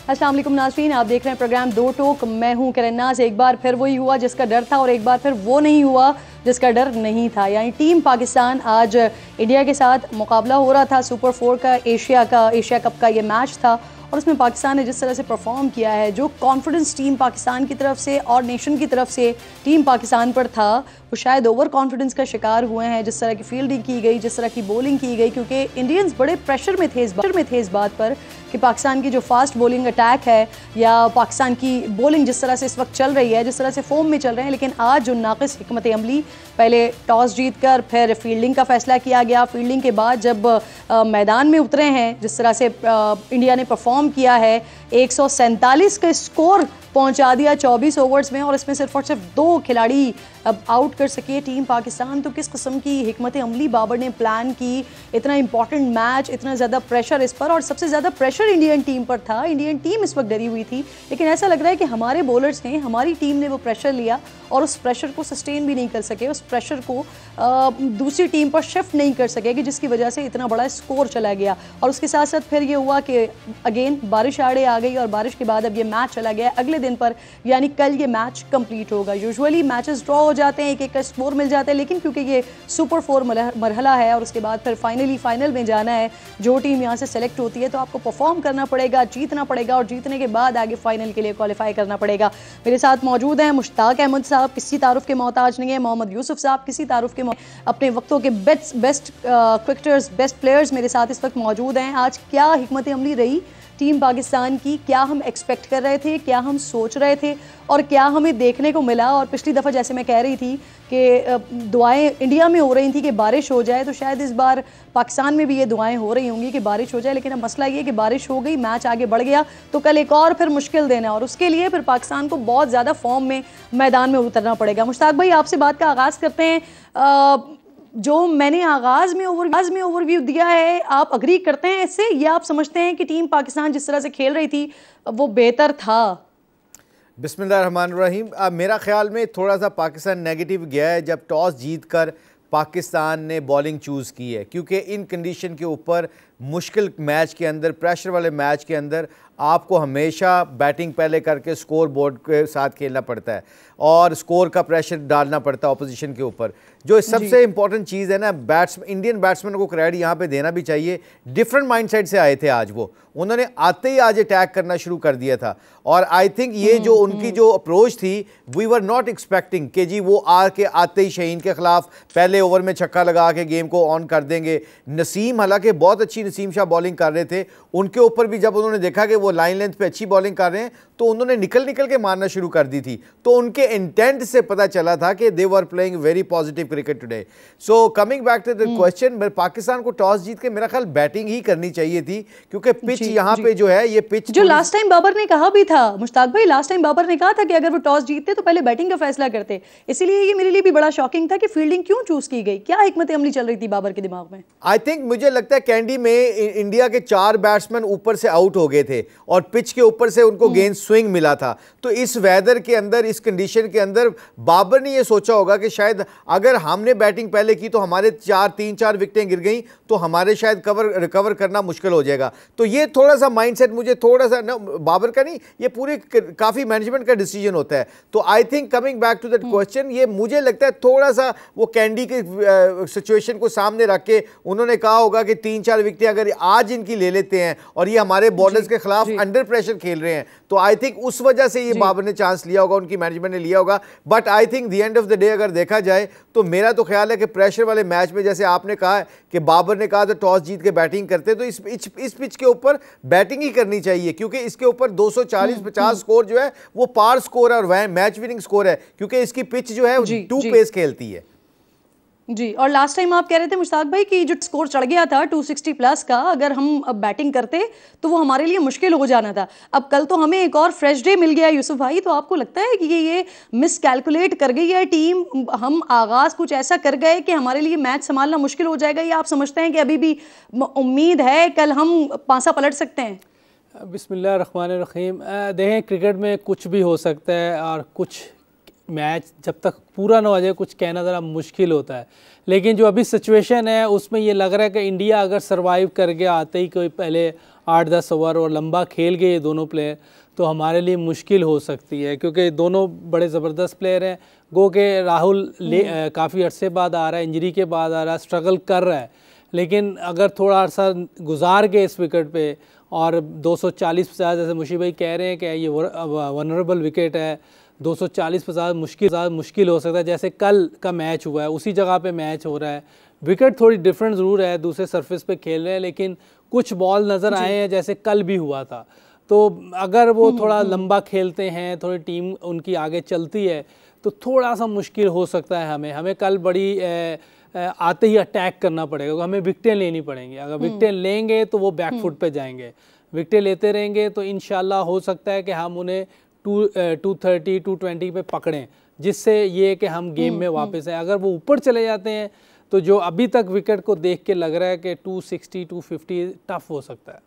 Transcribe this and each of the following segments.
अस्सलाम वालेकुम नाज़रीन, आप देख रहे हैं प्रोग्राम दो टोक। मैं हूं किरण नाज़। एक बार फिर वही हुआ जिसका डर था और एक बार फिर वो नहीं हुआ जिसका डर नहीं था। यानी टीम पाकिस्तान आज इंडिया के साथ मुकाबला हो रहा था सुपर 4 का, एशिया कप का ये मैच था और उसमें पाकिस्तान ने जिस तरह से परफॉर्म किया है, जो कॉन्फिडेंस टीम पाकिस्तान की तरफ से और नेशन की तरफ से टीम पाकिस्तान पर था, वो शायद ओवर कॉन्फिडेंस का शिकार हुए हैं। जिस तरह की फील्डिंग की गई, जिस तरह की बॉलिंग की गई, क्योंकि इंडियंस बड़े प्रेशर में थे इस बात पर कि पाकिस्तान की जो फास्ट बॉलिंग अटैक है या पाकिस्तान की बॉलिंग जिस तरह से इस वक्त चल रही है, जिस तरह से फॉर्म में चल रहे हैं। लेकिन आज जो नाक़िस हिकमत अमली, पहले टॉस जीतकर फिर फील्डिंग का फैसला किया गया, फील्डिंग के बाद जब मैदान में उतरे हैं, जिस तरह से इंडिया ने परफॉर्म किया है, 147 का स्कोर पहुंचा दिया 24 ओवर्स में और इसमें सिर्फ और सिर्फ 2 खिलाड़ी अब आउट कर सके टीम पाकिस्तान। तो किस किस्म की हिकमत अमली बाबर ने प्लान की, इतना इंपॉर्टेंट मैच, इतना ज़्यादा प्रेशर इस पर, और सबसे ज़्यादा प्रेशर इंडियन टीम पर था। इंडियन टीम इस वक्त डरी हुई थी, लेकिन ऐसा लग रहा है कि हमारे बॉलर्स ने, हमारी टीम ने वो प्रेशर लिया और उस प्रेशर को सस्टेन भी नहीं कर सके, उस प्रेशर को दूसरी टीम पर शिफ्ट नहीं कर सके, कि जिसकी वजह से इतना बड़ा स्कोर चला गया। और उसके साथ साथ फिर ये हुआ कि अगेन बारिश आड़े आ गई और बारिश के बाद अब ये मैच चला गया अगले दिन पर, यानी कल ये मैच कंप्लीट होगा। यूजुअली मैचेस ड्रॉ हो जाते हैं, एक एक का स्कोर मिल जाता है, लेकिन क्योंकि ये सुपर 4 मरहला है और उसके बाद फिर फाइनल में जाना है, जो टीम यहाँ से सेलेक्ट होती है तो आपको परफॉर्म करना पड़ेगा, जीतना पड़ेगा और जीतने के बाद आगे फाइनल के लिए क्वालिफाई करना पड़ेगा। मेरे साथ मौजूद हैं मुश्ताक अहमद साहब, किसी तारुफ के मोहताज नहीं है, मोहम्मद यूसुफ साहब, किसी तारुफ के अपने वक्तों के बेस्ट क्रिकेटर्स, बेस्ट प्लेयर्स मेरे साथ इस वक्त मौजूद हैं। आज क्या हिकमत अमली रही टीम पाकिस्तान की, क्या हम एक्सपेक्ट कर रहे थे, क्या हम सोच रहे थे और क्या हमें देखने को मिला। और पिछली दफ़ा जैसे मैं कह रही थी कि दुआएं इंडिया में हो रही थी कि बारिश हो जाए, तो शायद इस बार पाकिस्तान में भी ये दुआएं हो रही होंगी कि बारिश हो जाए। लेकिन अब मसला ये कि बारिश हो गई, मैच आगे बढ़ गया, तो कल एक और फिर मुश्किल देना और उसके लिए फिर पाकिस्तान को बहुत ज़्यादा फॉर्म में मैदान में उतरना पड़ेगा। मुश्ताक भाई, आपसे बात का आगाज़ करते हैं। जो मैंने आगाज़ में ओवरव्यू दिया है, आप अग्री करते हैं इससे, या आप समझते हैं कि टीम पाकिस्तान जिस तरह से खेल रही थी वो बेहतर था? बिस्मिल्लाहिर्रहमानिर्रहीम। मेरा ख्याल में थोड़ा सा पाकिस्तान नेगेटिव गया है जब टॉस जीतकर पाकिस्तान ने बॉलिंग चूज़ की है, क्योंकि इन कंडीशन के ऊपर मुश्किल मैच के अंदर, प्रेशर वाले मैच के अंदर आपको हमेशा बैटिंग पहले करके स्कोर बोर्ड के साथ खेलना पड़ता है और स्कोर का प्रेशर डालना पड़ता है ऑपोजिशन के ऊपर। जो सबसे इंपॉर्टेंट चीज़ है ना, इंडियन बैट्समैन को क्रेडिट यहाँ पे देना भी चाहिए। डिफरेंट माइंडसेट से आए थे आज, वो उन्होंने आते ही आज अटैक करना शुरू कर दिया था। और आई थिंक ये जो उनकी जो अप्रोच थी, वी वर नॉट एक्सपेक्टिंग कि जी वो आते ही शहीन के खिलाफ पहले ओवर में छक्का लगा के गेम को ऑन कर देंगे। नसीम, हालांकि बहुत अच्छी नसीम शाह बॉलिंग कर रहे थे, उनके ऊपर भी जब उन्होंने देखा कि वो लाइन लेंथ पे अच्छी बॉलिंग कर रहे हैं तो उन्होंने निकल के मारना शुरू कर दी थी। तो उनके इंटेंट से पता चला था कि they were playing very positive cricket today. So coming back to the question, Pakistan को टॉस जीत के मेरा ख्याल बैटिंग ही करनी चाहिए थी, क्योंकि पिच यहाँ पे जो है, ये पिच जो लास्ट टाइम बाबर ने कहा भी था, मुश्ताक भाई, लास्ट टाइम बाबर ने कहा था कि अगर वो टॉस जीतते तो पहले बैटिंग का फैसला करते। इसीलिए ये मेरे लिए भी बड़ा शॉकिंग था कि फील्डिंग क्यों चूज की गई। क्या हिकमत अमली चल रही थी बाबर के दिमाग में? आई थिंक, मुझे लगता है कैंडी में इंडिया के 4 बैट्समैन ऊपर से आउट हो गए थे और पिच के ऊपर से उनको गेंद स्विंग मिला था। तो इस वेदर के अंदर, इस कंडीशन के अंदर बाबर ने ये सोचा होगा कि शायद अगर हमने बैटिंग पहले की तो हमारे 3-4 विकेटें गिर गई तो हमारे शायद रिकवर करना मुश्किल हो जाएगा। तो ये थोड़ा सा माइंडसेट मुझे थोड़ा सा बाबर का नहीं, ये पूरे काफ़ी मैनेजमेंट का डिसीजन होता है। तो I think coming back to that question, ये मुझे लगता है थोड़ा सा वो कैंडी के सिचुएशन को सामने रख के उन्होंने कहा होगा कि 3-4 विकेटें अगर आज इनकी ले लेते हैं और ये हमारे बॉलर्स के खिलाफ अंडर प्रेशर खेल रहे हैं, तो आई थिंक उस वजह से ये बाबर ने चांस लिया होगा, उनकी मैनेजमेंट ने लिया होगा। But I think the end of the day अगर देखा जाए तो मेरा तो ख्याल है कि प्रेशर वाले मैच में, जैसे आपने कहा कि बाबर ने कहा था टॉस जीत के बैटिंग करते, तो इस पिच के ऊपर बैटिंग ही करनी चाहिए, क्योंकि इसके ऊपर 240-50 स्कोर जो है वो पार स्कोर है और मैच विनिंग स्कोर है, क्योंकि इसकी पिच जो है 2 पेस खेलती है जी। और लास्ट टाइम आप कह रहे थे मुश्ताक भाई कि जो स्कोर चढ़ गया था 260 प्लस का, अगर हम अब बैटिंग करते तो वो हमारे लिए मुश्किल हो जाना था। अब कल तो हमें एक और फ्रेश डे मिल गया यूसुफ भाई, तो आपको लगता है कि ये मिस कैलकुलेट कर गई है टीम, हम आगाज कुछ ऐसा कर गए कि हमारे लिए मैच संभालना मुश्किल हो जाएगा, या आप समझते हैं कि अभी भी उम्मीद है कल हम पासा पलट सकते हैं? बिस्मिल्लाहिर्रहमानिर्रहीम। देखें, क्रिकेट में कुछ भी हो सकता है और कुछ मैच जब तक पूरा ना हो जाए कुछ कहना ज़रा मुश्किल होता है। लेकिन जो अभी सिचुएशन है उसमें ये लग रहा है कि इंडिया अगर सरवाइव कर गया, आते ही कोई पहले 8-10 ओवर और लंबा खेल गए ये दोनों प्लेयर, तो हमारे लिए मुश्किल हो सकती है, क्योंकि दोनों बड़े ज़बरदस्त प्लेयर हैं। गो के राहुल काफ़ी अरसे बाद आ रहा है, इंजरी के बाद आ रहा है, स्ट्रगल कर रहा है, लेकिन अगर थोड़ा अर्सा गुजार के इस विकेट पे और 240-50 जैसे मुशीब भाई कह रहे हैं कि ये वनरेबल विकेट है, 240-50 मुश्किल हो सकता है। जैसे कल का मैच हुआ है उसी जगह पे मैच हो रहा है, विकेट थोड़ी डिफरेंट ज़रूर है, दूसरे सरफेस पे खेल रहे हैं, लेकिन कुछ बॉल नज़र आए हैं जैसे कल भी हुआ था। तो अगर वो थोड़ा लंबा खेलते हैं, थोड़ी टीम उनकी आगे चलती है, तो थोड़ा सा मुश्किल हो सकता है हमें कल बड़ी आते ही अटैक करना पड़ेगा, तो हमें विकेटें लेनी पड़ेंगी। अगर विकेटें लेंगे तो वो बैकफुट पे जाएंगे, विकेटें लेते रहेंगे तो इंशाल्लाह हो सकता है कि हम उन्हें 230 220 पे पकड़ें, जिससे ये कि हम गेम में वापस आए। अगर वो ऊपर चले जाते हैं तो जो अभी तक विकेट को देख के लग रहा है कि 260 250 टफ हो सकता है।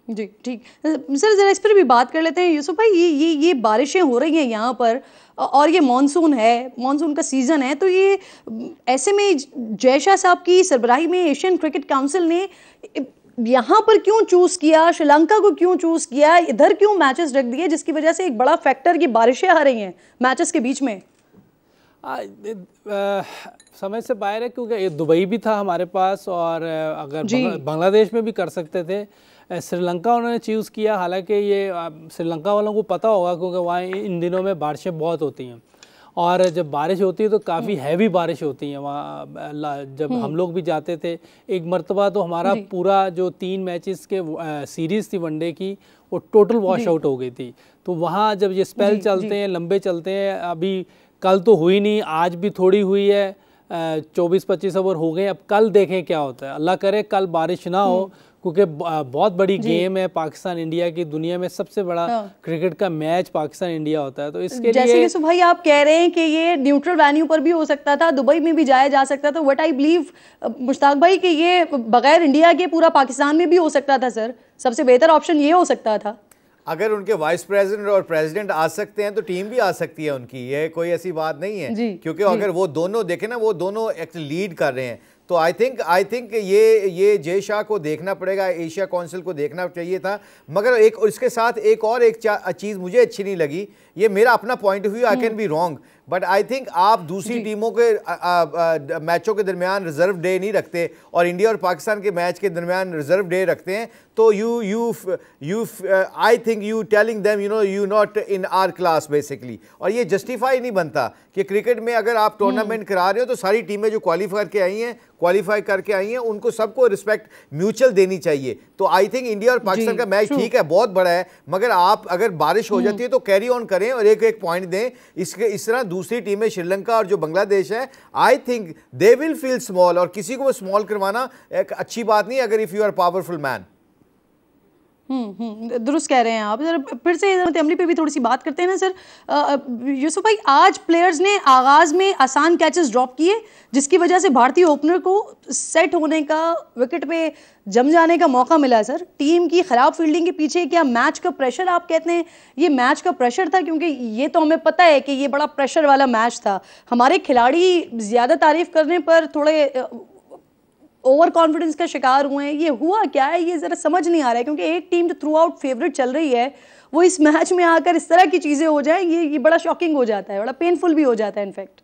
जी ठीक सर, ज़रा इस पर भी बात कर लेते हैं यूसुफ भाई। ये बारिशें हो रही हैं यहाँ पर और ये मानसून है, मानसून का सीज़न है, तो ये ऐसे में जय शाह साहब की सरबराही में एशियन क्रिकेट काउंसिल ने यहाँ पर क्यों चूज़ किया, श्रीलंका को क्यों चूज़ किया, इधर क्यों मैचेस रख दिए, जिसकी वजह से एक बड़ा फैक्टर की बारिशें आ रही हैं मैचेस के बीच में? समय से बाहर है, क्योंकि ये दुबई भी था हमारे पास और अगर बांग्लादेश में भी कर सकते थे। श्रीलंका उन्होंने चूज़ किया, हालांकि ये श्रीलंका वालों को पता होगा क्योंकि वहाँ इन दिनों में बारिशें बहुत होती हैं, और जब बारिश होती है तो काफ़ी हैवी बारिश होती है वहाँ। जब हम लोग भी जाते थे एक मरतबा, तो हमारा पूरा जो 3 मैचेस के सीरीज़ थी वनडे की, वो टोटल वॉश आउट हो गई थी। तो वहाँ जब ये स्पेल चलते हैं, लंबे चलते हैं, अभी कल तो हुई नहीं, आज भी थोड़ी हुई है, 24-25 ओवर हो गए। अब कल देखें क्या होता है, अल्लाह करे कल बारिश ना हो, क्योंकि बहुत बड़ी गेम है पाकिस्तान इंडिया की। दुनिया में सबसे बड़ा क्रिकेट का मैच पाकिस्तान इंडिया होता है, तो इसके जैसे लिए जैसे भाई आप कह रहे हैं कि ये न्यूट्रल वेन्यू पर भी हो सकता था, दुबई में भी जाया जा सकता था, व्हाट आई बिलीव मुश्ताक भाई कि ये बगैर इंडिया के पूरा पाकिस्तान में भी हो सकता था। सर सबसे बेहतर ऑप्शन ये हो सकता था। अगर उनके वाइस प्रेसिडेंट और प्रेसिडेंट आ सकते हैं तो टीम भी आ सकती है उनकी, ये कोई ऐसी बात नहीं है। क्योंकि अगर वो दोनों देखें ना, वो दोनों एक्चुअली लीड कर रहे हैं, तो आई थिंक ये जय शाह को देखना पड़ेगा, एशिया काउंसिल को देखना चाहिए था। मगर एक इसके साथ एक चीज़ मुझे अच्छी नहीं लगी, ये मेरा अपना point of view, I can be wrong, but I think आप दूसरी टीमों के मैचों के दरमियान रिजर्व डे नहीं रखते और इंडिया और पाकिस्तान के मैच के दरमियान रिजर्व डे रखते हैं, तो I think you telling them you not in are class basically. और ये जस्टिफाई नहीं बनता कि क्रिकेट में अगर आप टूर्नामेंट करा रहे हो तो सारी टीमें जो क्वालिफाई करके आई हैं उनको सबको रिस्पेक्ट म्यूचुअल देनी चाहिए। तो आई थिंक इंडिया और पाकिस्तान का मैच ठीक है, बहुत बड़ा है, मगर आप अगर बारिश हो जाती है तो कैरी ऑन करें और एक पॉइंट दें। इस तरह दूसरी टीमें श्रीलंका और जो बांग्लादेश है, I think they will feel small, और किसी को स्मॉल करवाना एक अच्छी बात नहीं अगर if you are powerful man. दुरुस्त कह रहे हैं आप। सर फिर से अमली पे भी थोड़ी सी बात करते हैं ना सर। यूसुफ भाई, आज प्लेयर्स ने आगाज में आसान कैचेस ड्रॉप किए, जिसकी वजह से भारतीय ओपनर को सेट होने का, विकेट पे जम जाने का मौका मिला। सर टीम की खराब फील्डिंग के पीछे क्या मैच का प्रेशर आप कहते हैं? ये मैच का प्रेशर था, क्योंकि ये तो हमें पता है कि ये बड़ा प्रेशर वाला मैच था। हमारे खिलाड़ी ज़्यादा तारीफ करने पर थोड़े ओवर कॉन्फिडेंस का शिकार हुए हैं, ये हुआ क्या है, ये ज़रा समझ नहीं आ रहा है। क्योंकि एक टीम जो थ्रू आउट फेवरेट चल रही है, वो इस मैच में आकर इस तरह की चीज़ें हो जाएं, ये बड़ा शॉकिंग हो जाता है, बड़ा पेनफुल भी हो जाता है इनफैक्ट।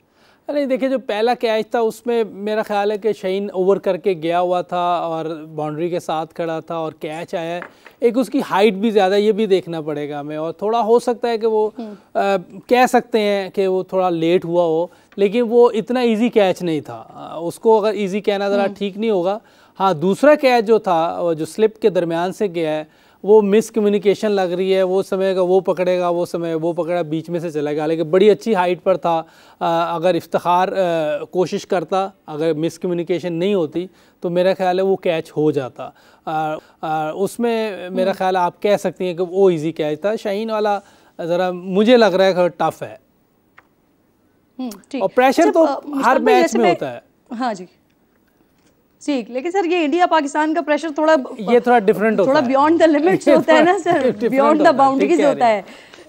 अरे देखिए, जो पहला कैच था उसमें मेरा ख्याल है कि शाहीन ओवर करके गया हुआ था और बाउंड्री के साथ खड़ा था और कैच आया है। एक उसकी हाइट भी ज़्यादा, ये भी देखना पड़ेगा हमें, और थोड़ा हो सकता है कि वो कह सकते हैं कि वो थोड़ा लेट हुआ हो, लेकिन वो इतना इजी कैच नहीं था। उसको अगर इजी कहना ज़रा ठीक नहीं होगा। हाँ, दूसरा कैच जो था, जो स्लिप के दरमियान से गया है, वो मिसकम्युनिकेशन लग रही है। वो समय का वो पकड़ेगा, वो समय वो पकड़ा, बीच में से चला गया, लेकिन बड़ी अच्छी हाइट पर था। अगर इफ्तिखार कोशिश करता, अगर मिसकम्युनिकेशन नहीं होती, तो मेरा ख्याल है वो कैच हो जाता। उसमें मेरा ख्याल आप कह सकती हैं कि वो इजी कैच था। शाहीन वाला ज़रा मुझे लग रहा है कि टफ है, और प्रेशर तो हर मैच में होता है। हाँ जी ठीक, लेकिन सर ये इंडिया पाकिस्तान का प्रेशर थोड़ा डिफरेंट होता है, थोड़ा बियॉन्ड द लिमिट्स होता है ना सर, बियॉन्ड द बाउंड्रीज होता है।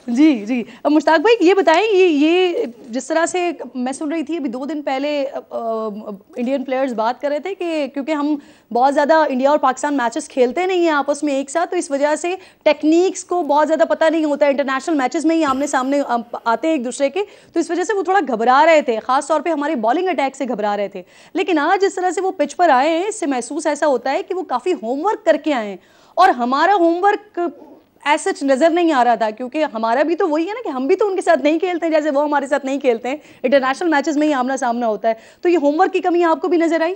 जी जी। अब मुश्ताक भाई ये बताएं, ये जिस तरह से मैं सुन रही थी अभी 2 दिन पहले इंडियन प्लेयर्स बात कर रहे थे कि क्योंकि हम बहुत ज़्यादा इंडिया और पाकिस्तान मैचेस खेलते नहीं हैं आपस में एक साथ, तो इस वजह से टेक्निक्स को बहुत ज़्यादा पता नहीं होता, इंटरनेशनल मैचेस में ही आमने सामने आते हैं एक दूसरे के, तो इस वजह से वो थोड़ा घबरा रहे थे, खास तौर पे हमारे बॉलिंग अटैक से घबरा रहे थे। लेकिन आज जिस तरह से वो पिच पर आए हैं, इससे महसूस ऐसा होता है कि वो काफ़ी होमवर्क करके आए हैं, और हमारा होमवर्क ऐसा नजर नहीं आ रहा था, क्योंकि हमारा भी तो वही है ना कि हम भी तो उनके साथ नहीं खेलते हैं जैसे वो हमारे साथ नहीं खेलते हैं, इंटरनेशनल मैचेस में ही आमना सामना होता है। तो ये होमवर्क की कमी आपको भी नजर आई?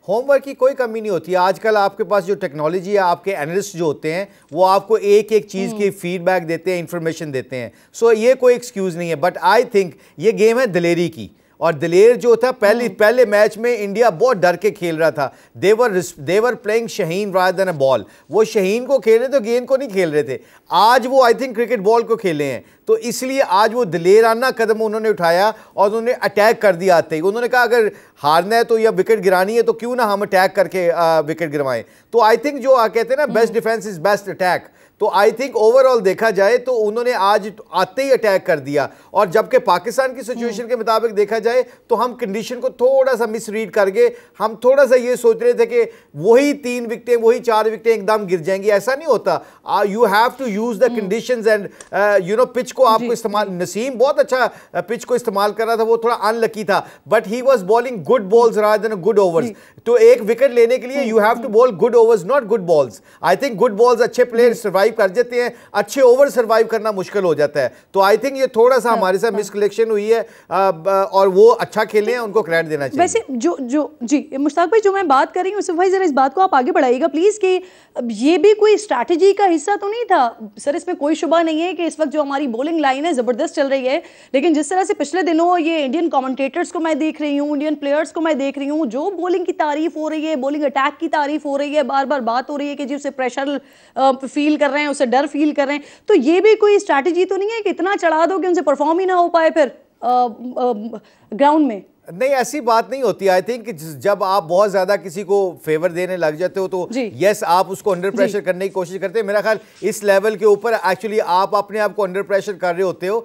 होमवर्क की कोई कमी नहीं होती है। आजकल आपके पास जो टेक्नोलॉजी है, आपके एनालिस्ट जो होते हैं वो आपको एक एक चीज़ की फीडबैक देते हैं, इंफॉर्मेशन देते हैं। सो ये कोई एक्सक्यूज़ नहीं है, बट आई थिंक ये गेम है दिलेरी की, और दिलेर जो था पहले मैच में इंडिया बहुत डर के खेल रहा था। They were playing Shaheen rather than a ball, वो शाहीन को खेल रहे थे, गेंद को नहीं खेल रहे थे। आज वो आई थिंक क्रिकेट बॉल को खेले हैं, तो इसलिए आज वो दिलेराना कदम उन्होंने उठाया और उन्होंने अटैक कर दिया आते ही। उन्होंने कहा अगर हारना है तो या विकेट गिरानी है तो क्यों ना हम अटैक करके विकेट गिरवाएं। तो आई थिंक जो कहते हैं ना best defence is best attack, तो आई थिंक ओवरऑल देखा जाए तो उन्होंने आज आते ही अटैक कर दिया। और जबकि पाकिस्तान की सिचुएशन के मुताबिक देखा जाए तो हम कंडीशन को थोड़ा सा मिसरीड करके हम थोड़ा सा ये सोच रहे थे कि वही 3 विकेटें वही 4 विकेटें एकदम गिर जाएंगी, ऐसा नहीं होता। You have to use the conditions and you know pitch को आपको इस्तेमाल। नसीम बहुत अच्छा पिच को इस्तेमाल कर रहा था, वो थोड़ा अनलकी था, but he was bowling good balls rather than good overs. तो एक विकेट लेने के लिए you have to bowl good overs, not good balls. I think good balls अच्छे प्लेयर सर्वाइव कर जाते हैं, अच्छे ओवर सर्वाइव करना मुश्किल हो जाता है। तो आई थिंक ये थोड़ा सा हमारे साथ मिसकलेक्शन हुई है, और वो अच्छा खेले हैं, उनको क्रेडिट देना चाहिए। वैसे जो जी मुश्ताक भाई जो मैं बात कर रही हूँ, यूसुफ भाई जरा इस बात को आप आगे बढ़ाइएगा प्लीज, कि ये भी कोई स्ट्रैटेजी का हिस्सा तो नहीं था सर? इसमें कोई शुबा नहीं है कि इस वक्त जो हमारी बॉलिंग लाइन है जबरदस्त चल रही है, लेकिन जिस तरह से पिछले दिनों ये इंडियन कमेंटेटर्स को मैं देख रही हूँ, इंडियन प्लेयर्स को मैं देख रही हूँ, जो बॉलिंग की तारीफ हो रही है, बॉलिंग अटैक की तारीफ हो रही है, बार बार बात हो रही है कि जी उसे प्रेशर फील कर रहे हैं, उसे डर फील कर रहे हैं, तो ये भी कोई स्ट्रैटेजी तो नहीं है कि इतना चढ़ा दो कि उनसे परफॉर्म ही ना हो पाए फिर ग्राउंड में? नहीं, ऐसी बात नहीं होती। आई थिंक जब आप बहुत ज्यादा किसी को फेवर देने लग जाते हो तो यस आप उसको अंडर प्रेशर करने की कोशिश करते हैं। मेरा ख्याल इस लेवल के ऊपर एक्चुअली आप अपने आप को अंडर प्रेशर कर रहे होते हो।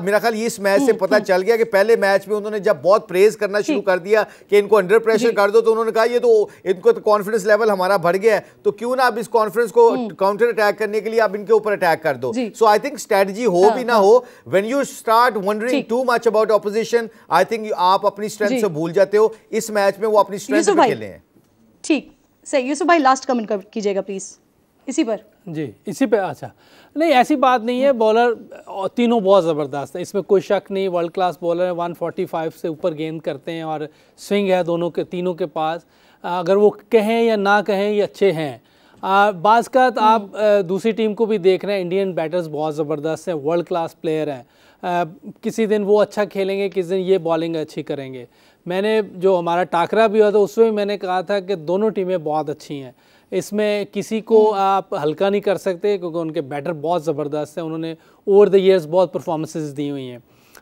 मेरा ख्याल इस मैच से पता चल गया कि पहले मैच में उन्होंने जब बहुत प्रेज करना शुरू कर दिया कि इनको अंडर प्रेशर कर दो, तो उन्होंने कहा ये तो इनको तो कॉन्फिडेंस लेवल हमारा बढ़ गया है, तो क्यों ना आप इस कॉन्फिडेंस को काउंटर अटैक करने के लिए आप इनके ऊपर अटैक कर दो। सो आई थिंक स्ट्रेटजी हो भी ना हो, when you start wondering too much about opposition, I think आप अपनी स्ट्रेंथ से भूल जाते हो। इस मैच में वो अपनी स्ट्रेंथ पे खेले हैं। ठीक सही। यूसुफ भाई लास्ट कमेंट कीजिएगा प्लीज इसी पर। जी इसी पे। अच्छा नहीं ऐसी बात नहीं है, बॉलर तीनों बहुत ज़बरदस्त है, इसमें कोई शक नहीं। वर्ल्ड क्लास बॉलर है, 145 से ऊपर गेंद करते हैं और स्विंग है दोनों के तीनों के पास। अगर वो कहें या ना कहें ये अच्छे हैं। बाज़ का आप दूसरी टीम को भी देख रहे हैं, इंडियन बैटर्स बहुत ज़बरदस्त हैं, वर्ल्ड क्लास प्लेयर हैं। किसी दिन वो अच्छा खेलेंगे, किसी दिन ये बॉलिंग अच्छी करेंगे। मैंने जो हमारा टाकरा भी हुआ था उसमें मैंने कहा था कि दोनों टीमें बहुत अच्छी हैं, इसमें किसी को आप हल्का नहीं कर सकते क्योंकि उनके बैटर बहुत ज़बरदस्त हैं। उन्होंने ओवर द ईयर्स बहुत परफॉर्मेंसेस दी हुई हैं।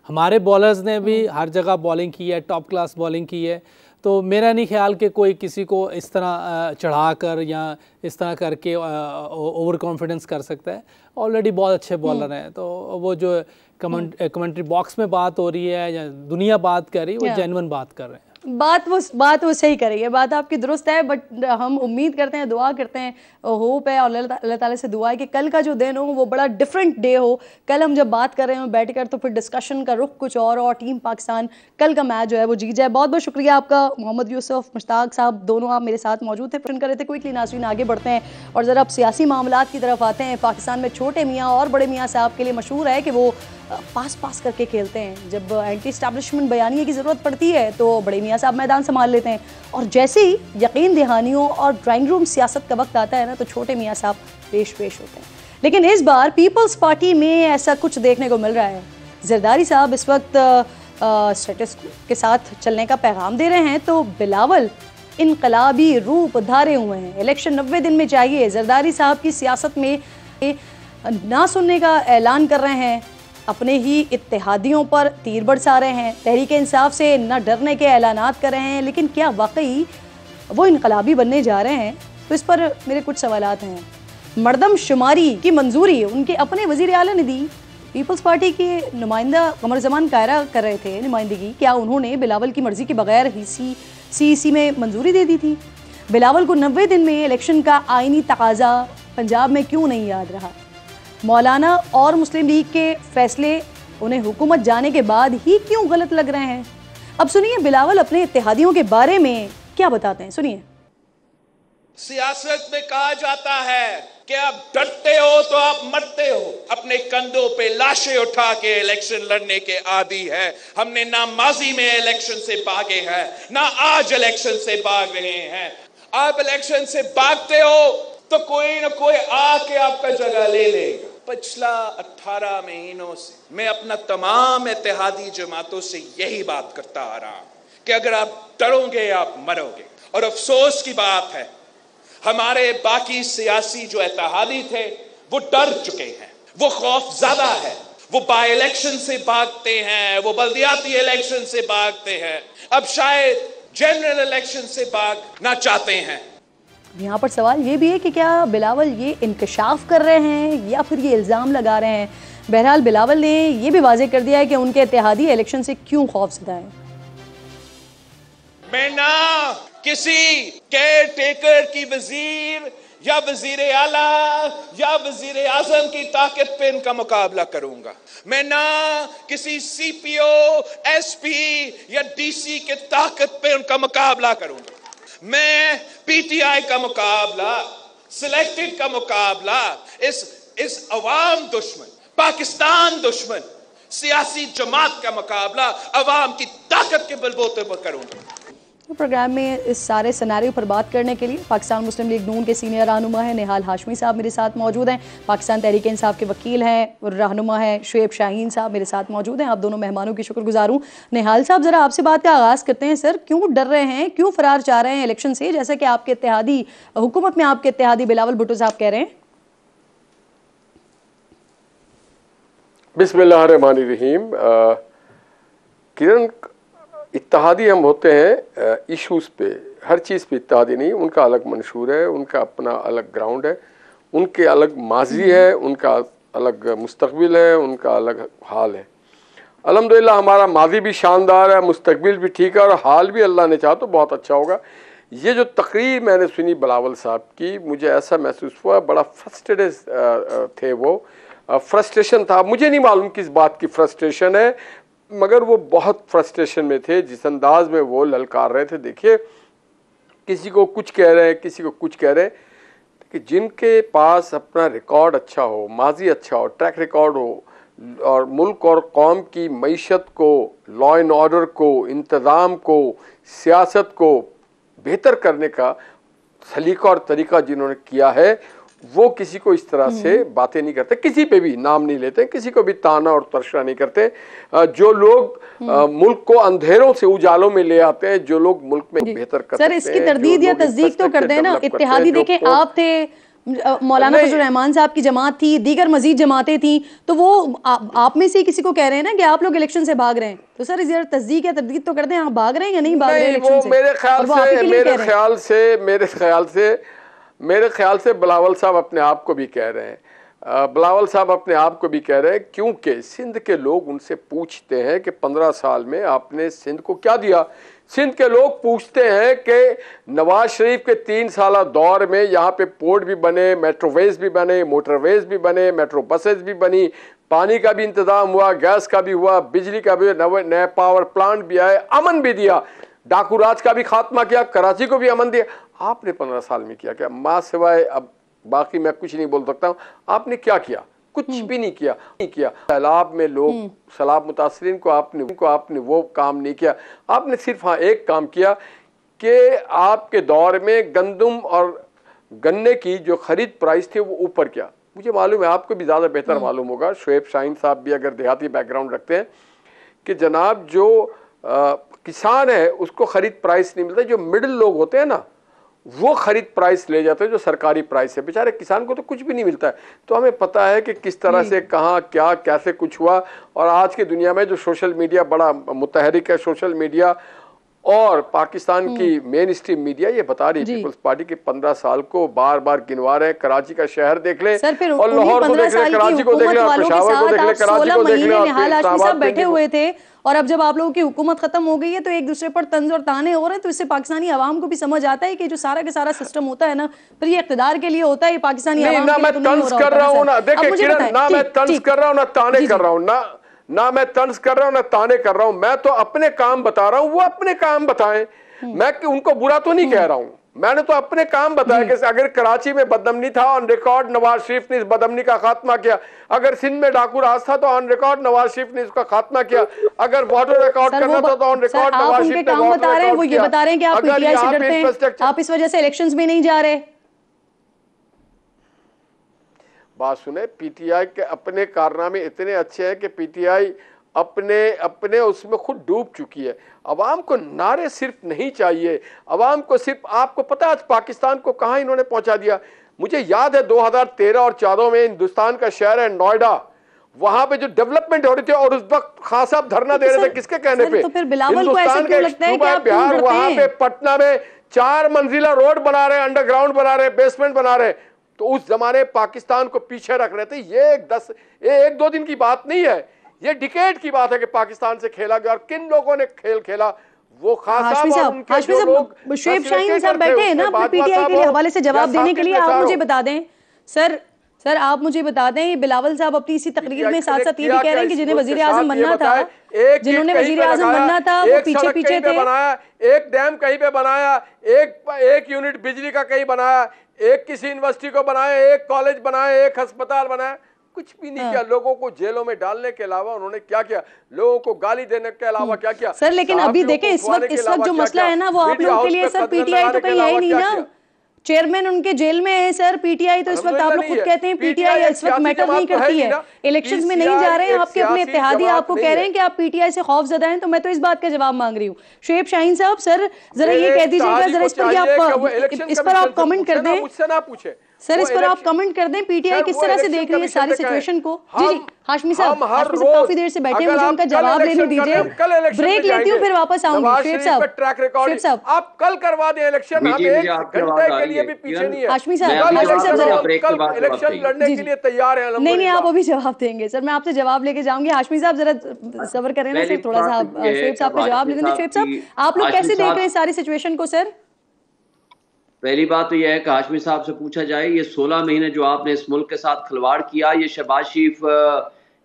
हमारे बॉलर्स ने भी हर जगह बॉलिंग की है, टॉप क्लास बॉलिंग की है। तो मेरा नहीं ख्याल कि कोई किसी को इस तरह चढ़ाकर या इस तरह करके ओवर कॉन्फिडेंस कर सकता है। ऑलरेडी बहुत अच्छे बॉलर हैं, तो वो जो कमेंट्री बॉक्स में बात हो रही है या दुनिया बात कर रही है, वो जेन्युइन बात कर रहे हैं। बात वो सही कर रही है, बात आपकी दुरुस्त है, बट हम उम्मीद करते हैं, दुआ करते हैं, होप है और अल्लाह ताला से दुआ है कि कल का जो दिन हो वो बड़ा डिफरेंट डे हो। कल हम जब बात कर रहे हो बैठ कर तो फिर डिस्कशन का रुख कुछ और टीम पाकिस्तान कल का मैच जो है वो जीत जाए। बहुत बहुत शुक्रिया आपका मोहम्मद यूसुफ, मुश्ताक साहब, दोनों आप मेरे साथ मौजूद थे, प्रिंट कर रहे थे। क्विकली नाज़रीन आगे बढ़ते हैं और ज़रा अब सियासी मामलात की तरफ आते हैं। पाकिस्तान में छोटे मियाँ और बड़े मियाँ साहब के लिए मशहूर है कि वो पास करके खेलते हैं। जब एंटी एस्टैब्लिशमेंट बयानिए की ज़रूरत पड़ती है तो बड़े मियाँ साहब मैदान संभाल लेते हैं, और जैसे ही यकीन दहानियों और ड्राइंग रूम सियासत का वक्त आता है ना तो छोटे मियाँ साहब पेश होते हैं। लेकिन इस बार पीपल्स पार्टी में ऐसा कुछ देखने को मिल रहा है। जरदारी साहब इस वक्त स्टेटस के साथ चलने का पैगाम दे रहे हैं, तो बिलावल इनकलाबी रूप धारे हुए हैं। इलेक्शन 90 दिन में चाहिए, जरदारी साहब की सियासत में ना सुनने का ऐलान कर रहे हैं, अपने ही इत्तेहादियों पर तीर बरसा रहे हैं, तहरीक इंसाफ से न डरने के ऐलानात कर रहे हैं। लेकिन क्या वाकई वो इनकलाबी बनने जा रहे हैं? तो इस पर मेरे कुछ सवालात हैं। मर्दमशुमारी की मंजूरी उनके अपने वज़ीर आला ने दी, पीपल्स पार्टी के नुमाइंदा कमर जमान कायरा कर रहे थे नुमाइंदगी, क्या उन्होंने बिलावल की मर्जी के बगैर ही सीईसी में मंजूरी दे दी थी? बिलावल को 90 दिन में इलेक्शन का आईनी तकाजा पंजाब में क्यों नहीं याद रहा? मौलाना और मुस्लिम लीग के फैसले उन्हें हुकूमत जाने के बाद ही क्यों गलत लग रहे हैं? अब सुनिए बिलावल अपने इत्तेहादियों के बारे में क्या बताते हैं, सुनिए। सियासत में कहा जाता है कि आप डरते हो तो आप मरते हो। अपने कंधों पे लाशें उठा के इलेक्शन लड़ने के आदी है। हमने ना माजी में इलेक्शन से भागे हैं, ना आज इलेक्शन से भाग रहे हैं। आप इलेक्शन से भागते हो तो कोई ना कोई आके आपका जगह ले लेगा। पिछला 18 महीनों से मैं अपना तमाम इत्तेहादी जमातों से यही बात करता आ रहा हूं कि अगर आप डरोगे आप मरोगे। और अफसोस की बात है हमारे बाकी सियासी जो इत्तेहादी थे वो डर चुके हैं, वो खौफ ज्यादा है, वो बाई इलेक्शन से भागते हैं, वो बल्दियाती इलेक्शन से भागते हैं, अब शायद जनरल इलेक्शन से भागना चाहते हैं। यहाँ पर सवाल ये भी है कि क्या बिलावल ये इंकशाफ कर रहे हैं या फिर ये इल्ज़ाम लगा रहे हैं? बहरहाल बिलावल ने ये भी वाज़ेह कर दिया है कि उनके इत्तेहादी इलेक्शन से क्यों खौफज़दा हैं। मैं ना किसी केयर टेकर की वजीर या वजीर आला या वजीर आजम की ताकत पे इनका मुकाबला करूंगा। मैं ना किसी सीपीओ, एसपी या डीसी के ताकत पे उनका मुकाबला करूंगा। मैं पीटीआई का मुकाबला, सिलेक्टेड का मुकाबला, इस अवाम दुश्मन, पाकिस्तान दुश्मन सियासी जमात का मुकाबला अवाम की ताकत के बलबूते पर करूंगा। तो प्रोग्राम में इस सारे सिनेरियो पर बात करने के लिए पाकिस्तान मुस्लिम लीग नून के सीनियर रहनुमा हैं निहाल हाशमी साहब मेरे साथ मौजूद हैं। पाकिस्तान तहरीक इंसाफ के वकील हैं और रहनुमा हैं शुएब शाहीन साहब मेरे साथ मौजूद हैं। आप दोनों मेहमानों की शुक्रगुजार हूँ। निहाल साहब, ज़रा आपसे बात का आगाज़ करते हैं। सर, क्यों डर रहे हैं, क्यों फरार चाह रहे हैं इलेक्शन से, जैसा कि आपके इत्तेहादी हुकूमत में आपके इत्तेहादी बिलावल भुट्टो साहब कह रहे हैं? बिस्मिल्लाहिर्रहमानिर्रहीम। किरण, इत्तेहादी हम होते हैं इश्यूज़ पे, हर चीज़ पे इत्तेहादी नहीं। उनका अलग मंशूर है, उनका अपना अलग ग्राउंड है, उनके अलग माजी है, उनका अलग मुस्तकबिल है, उनका अलग हाल है। अल्हम्दुलिल्लाह हमारा माजी भी शानदार है, मुस्तकबिल भी ठीक है और हाल भी अल्लाह ने चाहा तो बहुत अच्छा होगा। ये जो तकरीर मैंने सुनी बिलावल साहब की, मुझे ऐसा महसूस हुआ बड़ा फ्रस्ट्रेटेड थे वो, फ्रस्ट्रेशन था। मुझे नहीं मालूम किस बात की फ्रस्ट्रेशन है, मगर वो बहुत फ्रस्ट्रेशन में थे जिस अंदाज में वो ललकार रहे थे। देखिए, किसी को कुछ कह रहे हैं, किसी को कुछ कह रहे हैं, कि जिनके पास अपना रिकॉर्ड अच्छा हो, माजी अच्छा हो, ट्रैक रिकॉर्ड हो और मुल्क और कौम की मईशत को, लॉ एंड ऑर्डर को, इंतज़ाम को, सियासत को बेहतर करने का सलीका और तरीका जिन्होंने किया है, वो किसी को इस तरह से बातें नहीं करते, किसी पे भी नाम नहीं लेते, किसी को भी ताना और तर्शा नहीं करते। जो लोग मुल्क को अंधेरों से उजालों में ले आते हैं, जो लोग मुल्क में बेहतर कर सकते हैं। सर, इसकी तरदीद या तस्दीक तो कर दें ना। इत्तेहादी देखें, आप थे, मौलाना फजल रहमान साहब की जमात थी, दीगर मजीद जमातें थी, तो वो आप में से किसी को कह रहे हैं ना कि आप लोग इलेक्शन से भाग रहे हैं। तो सर, इस तस्दीक या तरदीद तो कर दें, आप भाग रहे हैं या नहीं भाग रहे हैं इलेक्शन से? मेरे ख्याल से बिलावल साहब अपने आप को भी कह रहे हैं, बिलावल साहब अपने आप को भी कह रहे हैं, क्योंकि सिंध के लोग उनसे पूछते हैं कि 15 साल में आपने सिंध को क्या दिया। सिंध के लोग पूछते हैं कि नवाज शरीफ के 3 साल दौर में यहाँ पे पोर्ट भी बने, मेट्रोवेज भी बने, मोटरवेज भी बने, मेट्रो बसेज भी बनी, पानी का भी इंतजाम हुआ, गैस का भी हुआ, बिजली का भी, नए पावर प्लांट भी आए, अमन भी दिया, डाकू राज का भी खात्मा किया, कराची को भी अमन दिया। आपने 15 साल में किया क्या? माँ सिवाय, अब बाकी मैं कुछ नहीं बोल सकता हूँ, आपने क्या किया? कुछ भी नहीं किया। सैलाब में लोग, सैलाब मुतासरीन को आपने वो काम नहीं किया। आपने सिर्फ हाँ एक काम किया कि आपके दौर में गंदम और गन्ने की जो खरीद प्राइस थे वो ऊपर किया। मुझे मालूम है, आपको भी ज़्यादा बेहतर मालूम होगा, शुएब शाहीन साहब भी अगर देहाती बैकग्राउंड रखते हैं, कि जनाब जो किसान है उसको खरीद प्राइस नहीं मिलता, जो मिडिल लोग होते हैं ना वो खरीद प्राइस ले जाते हैं, जो सरकारी प्राइस है। बेचारे किसान को तो कुछ भी नहीं मिलता है। तो हमें पता है कि किस तरह से, कहाँ, क्या, कैसे कुछ हुआ। और आज की दुनिया में जो सोशल मीडिया बड़ा मुतहरिक है, सोशल मीडिया और पाकिस्तान की मेन स्ट्रीम मीडिया ये बता रही है पीपल्स पार्टी के 15 साल को बार बार गिनवा रहे हैं। कराची का शहर देख ले और लाहौर को देख ले, कराची को देख ले, पेशावर को देख ले, कराची को देख ले, निहाल हाशमी साहब बैठे हुए थे और अब जब आप लोगों की हुकूमत खत्म हो गई है तो एक दूसरे पर तंज और ताने हो रहे हैं। तो इससे पाकिस्तानी आवाम को भी समझ आता है कि जो सारा का सारा सिस्टम होता है ना, फिर ये इख्तिदार के लिए होता है, ये पाकिस्तानी आवाम ना मैं तंज कर रहा हूँ ना, देखिए किरण, ना मैं तंज कर रहा हूँ ना ताने कर रहा हूँ, ना मैं तंज कर रहा हूँ ना ताने कर रहा हूँ, मैं तो अपने काम बता रहा हूँ, वो अपने काम बताएं। मैं उनको बुरा तो नहीं कह रहा हूं, मैंने तो अपने काम बताया कि अगर कराची में बदअमनी था, ऑन रिकॉर्ड नवाज शरीफ ने इस बदअमनी का खात्मा किया। अगर सिंध में डाकू राज था तो ऑन रिकॉर्ड नवाज शरीफ ने इसका खात्मा किया। अगर वाटर रिकॉर्ड करना था तो ऑन रिकॉर्ड नवाज शरीफ ने वाटर बता रहे हैं, वो ये बता रहे हैं कि आप पीटीआई से डरते हैं, आप इस वजह से इलेक्शंस में नहीं जा रहे। बात सुने, पीटीआई के अपने कारनामे इतने अच्छे हैं कि पीटीआई अपने उसमें खुद डूब चुकी है। अवाम को नारे सिर्फ नहीं चाहिए, अवाम को सिर्फ, आपको पता है आज पाकिस्तान को कहां इन्होंने पहुंचा दिया। मुझे याद है 2013 और 14 में हिंदुस्तान का शहर है नोएडा, वहां पे जो डेवलपमेंट हो रही थी और उस वक्त खान साहब धरना दे रहे थे, किसके कहने पे? तो फिर बिलावल को ऐसे क्यों लगता है कि आप बिहार, वहां पे पटना में 4 मंजिला रोड बना रहे, अंडरग्राउंड बना रहे, बेसमेंट बना रहे। तो उस जमाने पाकिस्तान को पीछे रख रहे थे। ये एक दो दिन की बात नहीं है, ये डिकेड की बात है कि पाकिस्तान से खेला गया। और किन लोगों ने खेल खेला, वो हाशमी साहब शुएब शाहीन साहब बैठे हैं ना अपने पीटीआई के लिए हवाले से जवाब देने के लिए। आप मुझे बता दें सर आप मुझे बता दें, बिलावल साहब अपनी इसी तकरीर में साथ साथ ये भी कह रहे हैं कि जिन्हें वजीर आजम बनना था, जिन्होंने वजीर आजम बनना था वो पीछे पीछे थे। एक डैम कहीं पे बनाया, एक यूनिट बिजली का कहीं बनाया, एक किसी यूनिवर्सिटी को बनाया, एक कॉलेज बनाया, एक अस्पताल बनाया, कुछ भी नहीं किया। लोगों को जेलों में डालने के अलावा उन्होंने क्या किया? लोगों को गाली देने के अलावा क्या किया? सर लेकिन अभी देखें इस वक्त जो मसला है ना, वो आप लोगों के लिए सर पीटीआई तो कहीं है ही नहीं ना, चेयरमैन उनके जेल में है सर। पीटीआई तो इस वक्त आप लोग खुद कहते हैं पीटीआई इस वक्त मैटर नहीं करती है, इलेक्शंस में नहीं जा रहे हैं। आपके अपने इत्तेहादी आपको कह रहे हैं कि आप पीटीआई से खौफजदा हैं, तो मैं तो इस बात का जवाब मांग रही हूँ। शुएब शाहीन साहब सर जरा ये कह दीजिएगा, जरा इस पर आप कमेंट कर दें, मुझसे ना पूछे सर इस पर आप कमेंट कर दें, पीटीआई किस तरह से देख रही है सारी सिचुएशन को। जी जी हाशमी साहब काफी देर से बैठे हैं, मुझे उनका जवाब लेने दीजिए, ब्रेक लेती हूँ फिर वापस आऊंगी। शुएब साहब आप कल करवा दें इलेक्शन, हम एक घंटे के लिए भी पीछे नहीं है। हाशमी साहब कल इलेक्शन लड़ने के लिए तैयार है। नहीं आप अभी जवाब देंगे सर, मैं आपसे जवाब लेके जाऊंगी। हाशमी साहब जरा सब्र करें ना सर, थोड़ा सा शुएब साहब का जवाब ले लेंगे। शुएब साहब आप लोग कैसे देख रहे हैं सारी सिचुएशन को? सर पहली बात तो यह है कि हाशमी साहब से पूछा जाए, ये 16 महीने जो आपने इस मुल्क के साथ खिलवाड़ किया, ये शहबाज शरीफ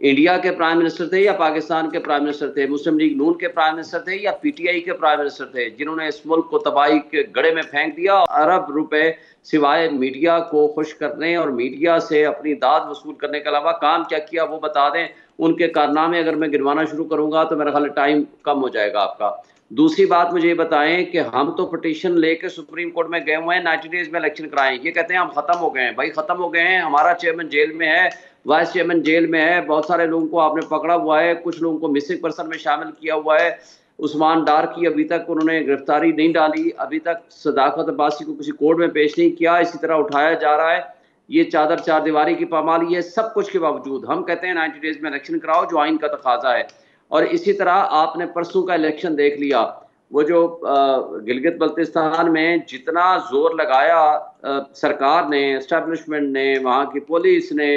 इंडिया के प्राइम मिनिस्टर थे या पाकिस्तान के प्राइम मिनिस्टर थे? मुस्लिम लीग नून के प्राइम मिनिस्टर थे या पीटीआई के प्राइम मिनिस्टर थे, जिन्होंने इस मुल्क को तबाही के गड़े में फेंक दिया? अरब रुपए सिवाय मीडिया को खुश करने और मीडिया से अपनी दाद वसूल करने के अलावा काम क्या किया वो बता दें। उनके कारनामे अगर मैं गिनवाना शुरू करूंगा तो मेरा ख्याल टाइम कम हो जाएगा आपका। दूसरी बात मुझे ये बताएं कि हम तो पिटीशन लेके सुप्रीम कोर्ट में गए हुए हैं 90 डेज में इलेक्शन कराएं, ये कहते हैं हम खत्म हो गए हैं। भाई खत्म हो गए हैं, हमारा चेयरमैन जेल में है, वाइस चेयरमैन जेल में है, बहुत सारे लोगों को आपने पकड़ा हुआ है, कुछ लोगों को मिसिंग पर्सन में शामिल किया हुआ है। उस्मान डार की अभी तक उन्होंने गिरफ्तारी नहीं डाली, अभी तक सदाकत अब्बासी को किसी कोर्ट में पेश नहीं किया, इसी तरह उठाया जा रहा है। ये चादर चार दीवारी की पामाली है। सब कुछ के बावजूद हम कहते हैं 90 डेज में इलेक्शन कराओ, जो आइन का तकाजा है। और इसी तरह आपने परसों का इलेक्शन देख लिया, वो जो गिलगित बल्तिस्तान में जितना जोर लगाया सरकार ने, एस्टेब्लिशमेंट ने, वहाँ की पुलिस ने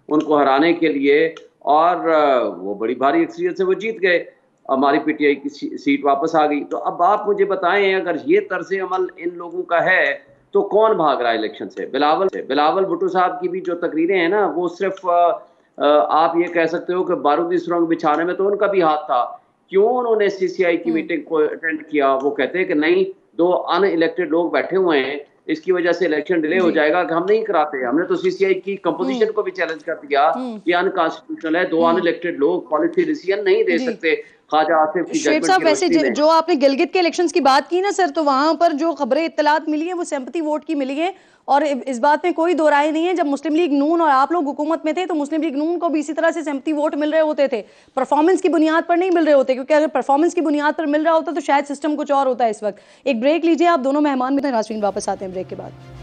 उनको हराने के लिए, और वो बड़ी भारी अक्सरियत से वो जीत गए, हमारी पीटीआई की सीट वापस आ गई। तो अब आप मुझे बताएं, अगर ये तर्ज अमल इन लोगों का है तो कौन भाग रहा है इलेक्शन से? बिलावल भुट्टो साहब की भी जो तकरीरें हैं ना, वो सिर्फ आप ये कह सकते हो कि बारूदी सुरंग बिछाने में तो उनका भी हाथ था। क्यों उन्होंने सीसीआई की मीटिंग को अटेंड किया? वो कहते हैं कि नहीं, 2 अनइलेक्टेड लोग बैठे हुए हैं, इसकी वजह से इलेक्शन डिले हो जाएगा, कि हम नहीं कराते। हमने तो सीसीआई की कंपोजिशन को भी चैलेंज कर दिया कि अनकॉन्स्टिट्यूशनल है, 2 अनइलेक्टेड लोग पॉलिसी डिसीजन नहीं दे सकते। ख्वाजा आसिफ की शुएब साहब वैसे जो आपने गिलगित के इलेक्शंस की बात की ना सर, तो वहां पर जो खबरें इत्तलात मिली है वो सिंपैथी वोट की मिली है, और इस बात में कोई दो राय नहीं है। जब मुस्लिम लीग नून और आप लोग हुकूमत में थे तो मुस्लिम लीग नून को भी इसी तरह से सिंपैथी वोट मिल रहे होते थे, परफॉर्मेंस की बुनियाद पर नहीं मिल रहे होते, क्योंकि अगर परफॉर्मेंस की बुनियाद पर मिल रहा होता तो शायद सिस्टम कुछ और होता है इस वक्त। एक ब्रेक लीजिए आप दोनों मेहमान भी थे, नाज़रीन वापस आते हैं ब्रेक के बाद।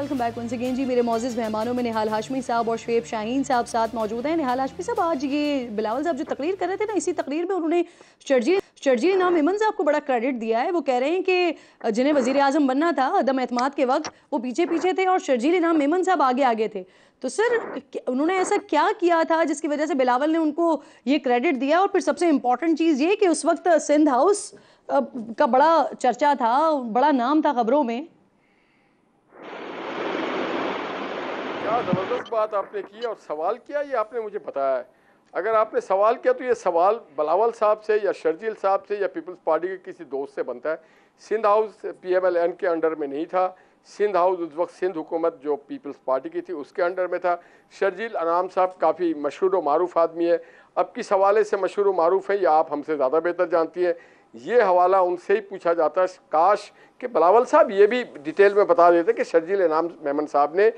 वेलकम बैक वंस अगेन जी। मेरे मौजूद मेहमानों में निहाल हाशमी साहब और शुएब शाहीन साहब साथ मौजूद हैं। निहाल हाशमी साहब, आज ये बिलावल साहब जो तकरीर कर रहे थे ना, इसी तकरीर में उन्होंने शर्जील इनाम इमन साहब को बड़ा क्रेडिट दिया है। वो कह रहे हैं कि जिन्हें वजीर आजम बनना था अदम एतमाद के वक्त, वो पीछे पीछे थे और शर्जील इनाम इमन साहब आगे आगे थे। तो सर, उन्होंने ऐसा क्या किया था जिसकी वजह से बिलावल ने उनको ये क्रेडिट दिया? और फिर सबसे इम्पोर्टेंट चीज़ ये कि उस वक्त सिंध हाउस का बड़ा चर्चा था, बड़ा नाम था खबरों में। क्या ज़बरदस्त बात आपने की और सवाल किया, ये आपने मुझे बताया है। अगर आपने सवाल किया तो ये सवाल बिलावल साहब से या शर्जील साहब से या पीपल्स पार्टी के किसी दोस्त से बनता है। सिंध हाउस PMLN के अंडर में नहीं था। सिंध हाउस उस वक्त सिंध हुकूमत जो पीपल्स पार्टी की थी उसके अंडर में था। शर्जील अनाम साहब काफ़ी मशहूर व मारूफ आदमी है, अब किस हवाले से मशहूर व मारूफ है ये आप हमसे ज़्यादा बेहतर जानती हैं। ये हवाला उनसे ही पूछा जाता है। काश कि बिलावल साहब ये भी डिटेल में बता देते कि शर्जील इनाम मेमन साहब ने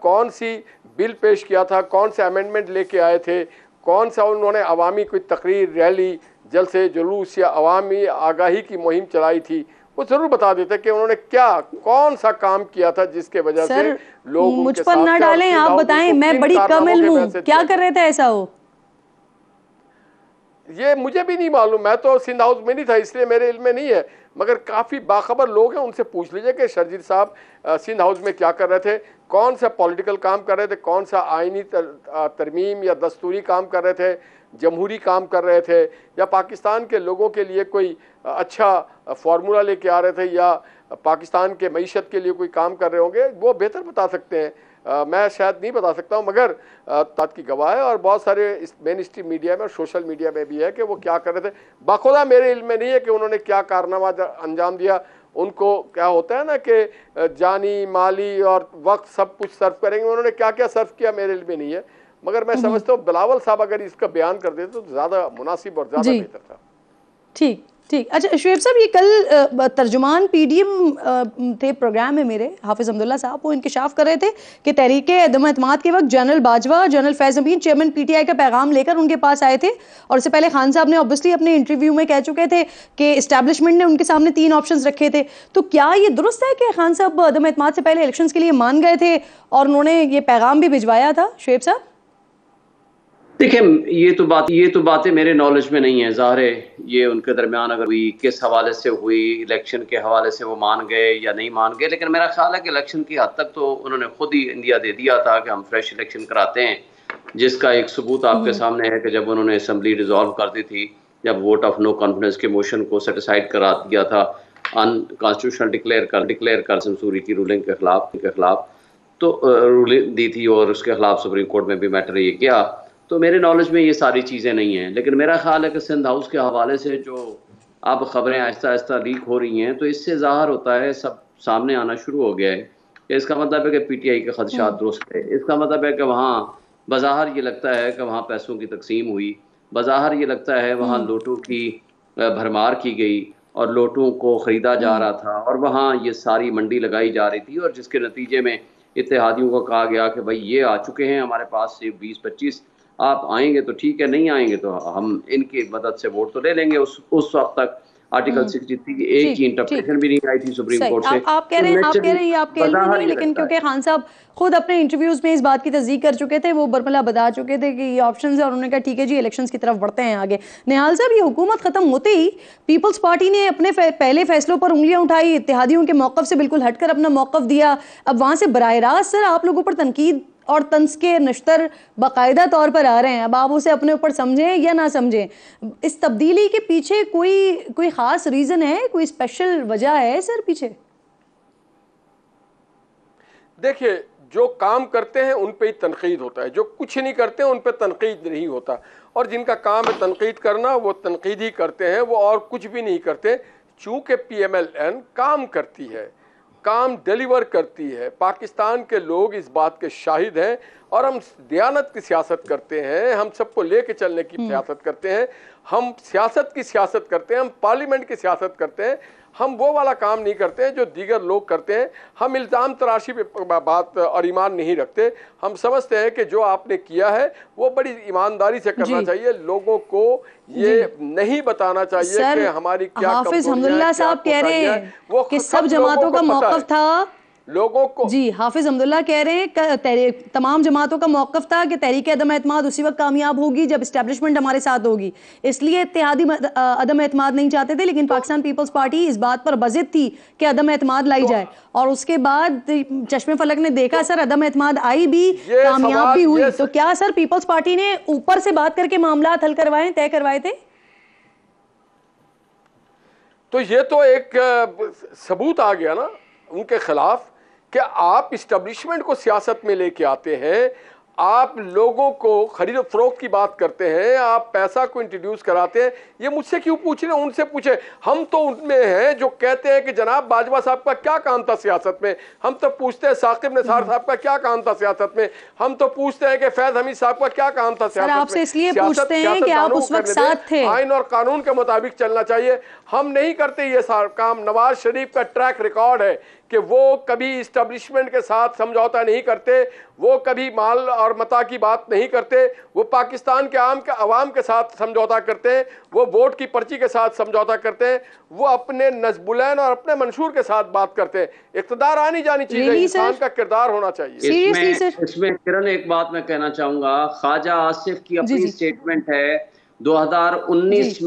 कौन सी बिल पेश किया था, कौन से अमेंडमेंट लेके आए थे, कौन सा उन्होंने अवामी कोई तकरीर, रैली, जलसे जुलूस या अवामी आगाही की मुहिम चलाई थी। वो जरूर बता देते कि उन्होंने क्या कौन सा काम किया था जिसके वजह से लोग मुझ पर ना डालें, आप बताएं, मैं बड़ी कम इल्म हूं, क्या कर रहे थे ऐसा? हो ये मुझे भी नहीं मालूम, मैं तो सिंध हाउस में नहीं था इसलिए मेरे इल्म में नहीं है, मगर काफ़ी बाखबर लोग हैं, उनसे पूछ लीजिए कि शर्जील साहब सिंध हाउस में क्या कर रहे थे, कौन सा पॉलिटिकल काम कर रहे थे, कौन सा आइनी तरमीम या दस्तूरी काम कर रहे थे, जमहूरी काम कर रहे थे, या पाकिस्तान के लोगों के लिए कोई अच्छा फार्मूला लेके आ रहे थे, या पाकिस्तान के मईशत के लिए कोई काम कर रहे होंगे, वो बेहतर बता सकते हैं। मैं शायद नहीं बता सकता हूँ, मगर तात की गवाह है और बहुत सारे मेन स्ट्रीम मीडिया में और सोशल मीडिया में भी है कि वो क्या कर रहे थे। बाखुदा मेरे इल्म में नहीं है कि उन्होंने क्या कारनामा अंजाम दिया। उनको क्या होता है ना कि जानी माली और वक्त सब कुछ सर्व करेंगे, उन्होंने क्या क्या सर्व किया मेरे इल्म में नहीं है, मगर मैं समझता हूँ बिलावल साहब अगर इसका बयान कर देते तो ज़्यादा मुनासिब और ज़्यादा बेहतर था। ठीक ठीक। अच्छा शुएब साहब, ये कल तर्जुमान PDM थे, प्रोग्राम में मेरे हाफिज़ अब्दुल्ला साहब, वो इंकशाफ कर रहे थे कि तहरीके अदम एतमाद के वक्त जनरल बाजवा, जनरल फैज़ अमीन चेयरमैन PTI का पैगाम लेकर उनके पास आए थे। और इससे पहले खान साहब ने ऑब्वियसली अपने इंटरव्यू में कह चुके थे कि इस्टेब्लिशमेंट ने उनके सामने 3 ऑप्शंस रखे थे। तो क्या ये दुरुस्त है कि खान साहब अदम एतमाद से पहले इलेक्शन के लिए मान गए थे और उन्होंने ये पैगाम भी भिजवाया था? शुएब साहब देखिए, ये तो बातें मेरे नॉलेज में नहीं है। ज़ाहिर है ये उनके दरमियान अगर हुई, किस हवाले से हुई, इलेक्शन के हवाले से वो मान गए या नहीं मान गए, लेकिन मेरा ख्याल है कि इलेक्शन की हद तक तो उन्होंने खुद ही इंडिया दे दिया था कि हम फ्रेश इलेक्शन कराते हैं, जिसका एक सबूत आपके सामने है कि जब उन्होंने असम्बली डिसॉल्व कर दी थी, जब वोट ऑफ नो कॉन्फिडेंस के मोशन को सेटिसाइड करा दिया था, अनकॉन्स्टिट्यूशनल डिक्लेयर कर सूरी की रूलिंग के खिलाफ तो रूलिंग दी थी और उसके खिलाफ सुप्रीम कोर्ट में भी मैटर ये किया। तो मेरे नॉलेज में ये सारी चीज़ें नहीं हैं, लेकिन मेरा ख्याल है कि सिंध हाउस के हवाले से जो अब खबरें आहिस्ता आहिस्ता लीक हो रही हैं, तो इससे ज़ाहिर होता है, सब सामने आना शुरू हो गया है कि इसका मतलब है कि PTI के खदशात दुरुस्त है। इसका मतलब है कि वहाँ बज़ाहिर ये लगता है कि वहाँ पैसों की तकसीम हुई, बज़ाहिर ये लगता है वहाँ लोटों की भरमार की गई और लोटों को ख़रीदा जा रहा था और वहाँ ये सारी मंडी लगाई जा रही थी, और जिसके नतीजे में इत्तेहादियों को कहा गया कि भाई ये आ चुके हैं हमारे पास से 20-25, आप आएंगे तो ठीक है, नहीं आएंगे तो हम इनकी मदद से वोट तो ले लेंगे। उस वक्त तक आर्टिकल 63 की एक की इंटरप्रिटेशन भी नहीं आई थी सुप्रीम कोर्ट से। आप कह रहे हैं ये आपके इल्म में नहीं, लेकिन क्योंकि खान साहब खुद अपने इंटरव्यूज में इस बात की तस्दीक कर चुके थे, वो बरमला बता चुके थे कि ये ऑप्शंस है, और उन्होंने कहा ठीक है जी इलेक्शंस की तरफ बढ़ते हैं आगे। निहाल साहब, ये हुकूमत खत्म होते ही पीपल्स पार्टी ने अपने पहले फैसलों पर उंगलियां उठाई, इत्तेहादियों के मौक़िफ़ से बिल्कुल हटकर अपना मौक़िफ़ दिया। अब वहाँ से बराह रास्त सर आप लोगों पर तनकीद और तंज के नश्तर बाकायदा तौर पर आ रहे हैं। अब आप उसे अपने ऊपर समझें या ना समझें, इस तब्दीली के पीछे कोई ख़ास रीज़न है, कोई स्पेशल वजह है सर पीछे? देखिए, जो काम करते हैं उन पे ही तनकीद होता है, जो कुछ नहीं करते हैं उन पे तनकीद नहीं होता, और जिनका काम है तनकीद करना वो तनकीद ही करते हैं, वो और कुछ भी नहीं करते। चूँकि PMLN काम करती है, काम डिलीवर करती है, पाकिस्तान के लोग इस बात के शाहिद हैं, और हम दयानत की सियासत करते हैं, हम सबको लेके चलने की सियासत करते हैं, हम सियासत की सियासत करते हैं, हम पार्लियामेंट की सियासत करते हैं, हम वो वाला काम नहीं करते हैं जो दीगर लोग करते हैं। हम इल्ज़ाम तराशी पे बात और ईमान नहीं रखते, हम समझते हैं कि जो आपने किया है वो बड़ी ईमानदारी से करना चाहिए, लोगों को ये नहीं बताना चाहिए कि हमारी क्या। हाफिज अब्दुल्ला साहब कह रहे हैं कि सब जमातों का मौक़िफ़ था लोगों को। जी, हाफिज अब्दुल्ला कह रहे हैं तमाम जमातों का मौक़िफ़ था कि तहरीक अदम एतमाद उसी वक्त कामयाब होगी जब इस्टेब्लिशमेंट हमारे साथ होगी, इसलिए इत्तेहादी अदम एतमाद नहीं चाहते थे, लेकिन पाकिस्तान पीपल्स पार्टी इस बात पर बज़िद थी कि अदम एतमाद लाई जाए, और उसके बाद चश्मे फलक ने देखा सर अदम एतमाद आई भी, कामयाब भी हुई। तो क्या सर पीपल्स पार्टी ने ऊपर से बात करके मामला हल करवाए, तय करवाए थे? तो ये तो एक सबूत आ गया ना उनके खिलाफ कि आप इस्टेब्लिशमेंट को सियासत में लेके आते हैं, आप लोगों को खरीद फरोख्त की बात करते हैं, आप पैसा को इंट्रोड्यूस कराते हैं। ये मुझसे क्यों पूछ रहे हैं, उनसे पूछे। हम तो उनमें हैं जो कहते हैं कि जनाब बाजवा साहब का क्या काम था सियासत में। हम तो पूछते हैं साकिब निसार साहब का क्या काम था सियासत में। हम तो पूछते हैं कि फैज हमीद साहब का क्या काम था सियासत में। आपसे इसलिए पूछते हैं कि आप उस वक्त साथ थे। आइन और कानून के मुताबिक चलना चाहिए। हम नहीं करते ये सारा काम। नवाज शरीफ का ट्रैक रिकॉर्ड है कि वो कभी इस्टेब्लिशमेंट के साथ समझौता नहीं करते, वो कभी माल और मता की बात नहीं करते, वो पाकिस्तान के आवाम के साथ समझौता करते हैं, वो वोट की पर्ची के साथ समझौता करते हैं, वो अपने नजबुलैन और अपने मंशूर के साथ बात करते हैं। इक़्तिदार आनी जानी चाहिए, इंसान का किरदार होना चाहिए। इसमें किरण एक बात मैं कहना चाहूंगा, ख्वाजा आसिफ की अपनी स्टेटमेंट है 2019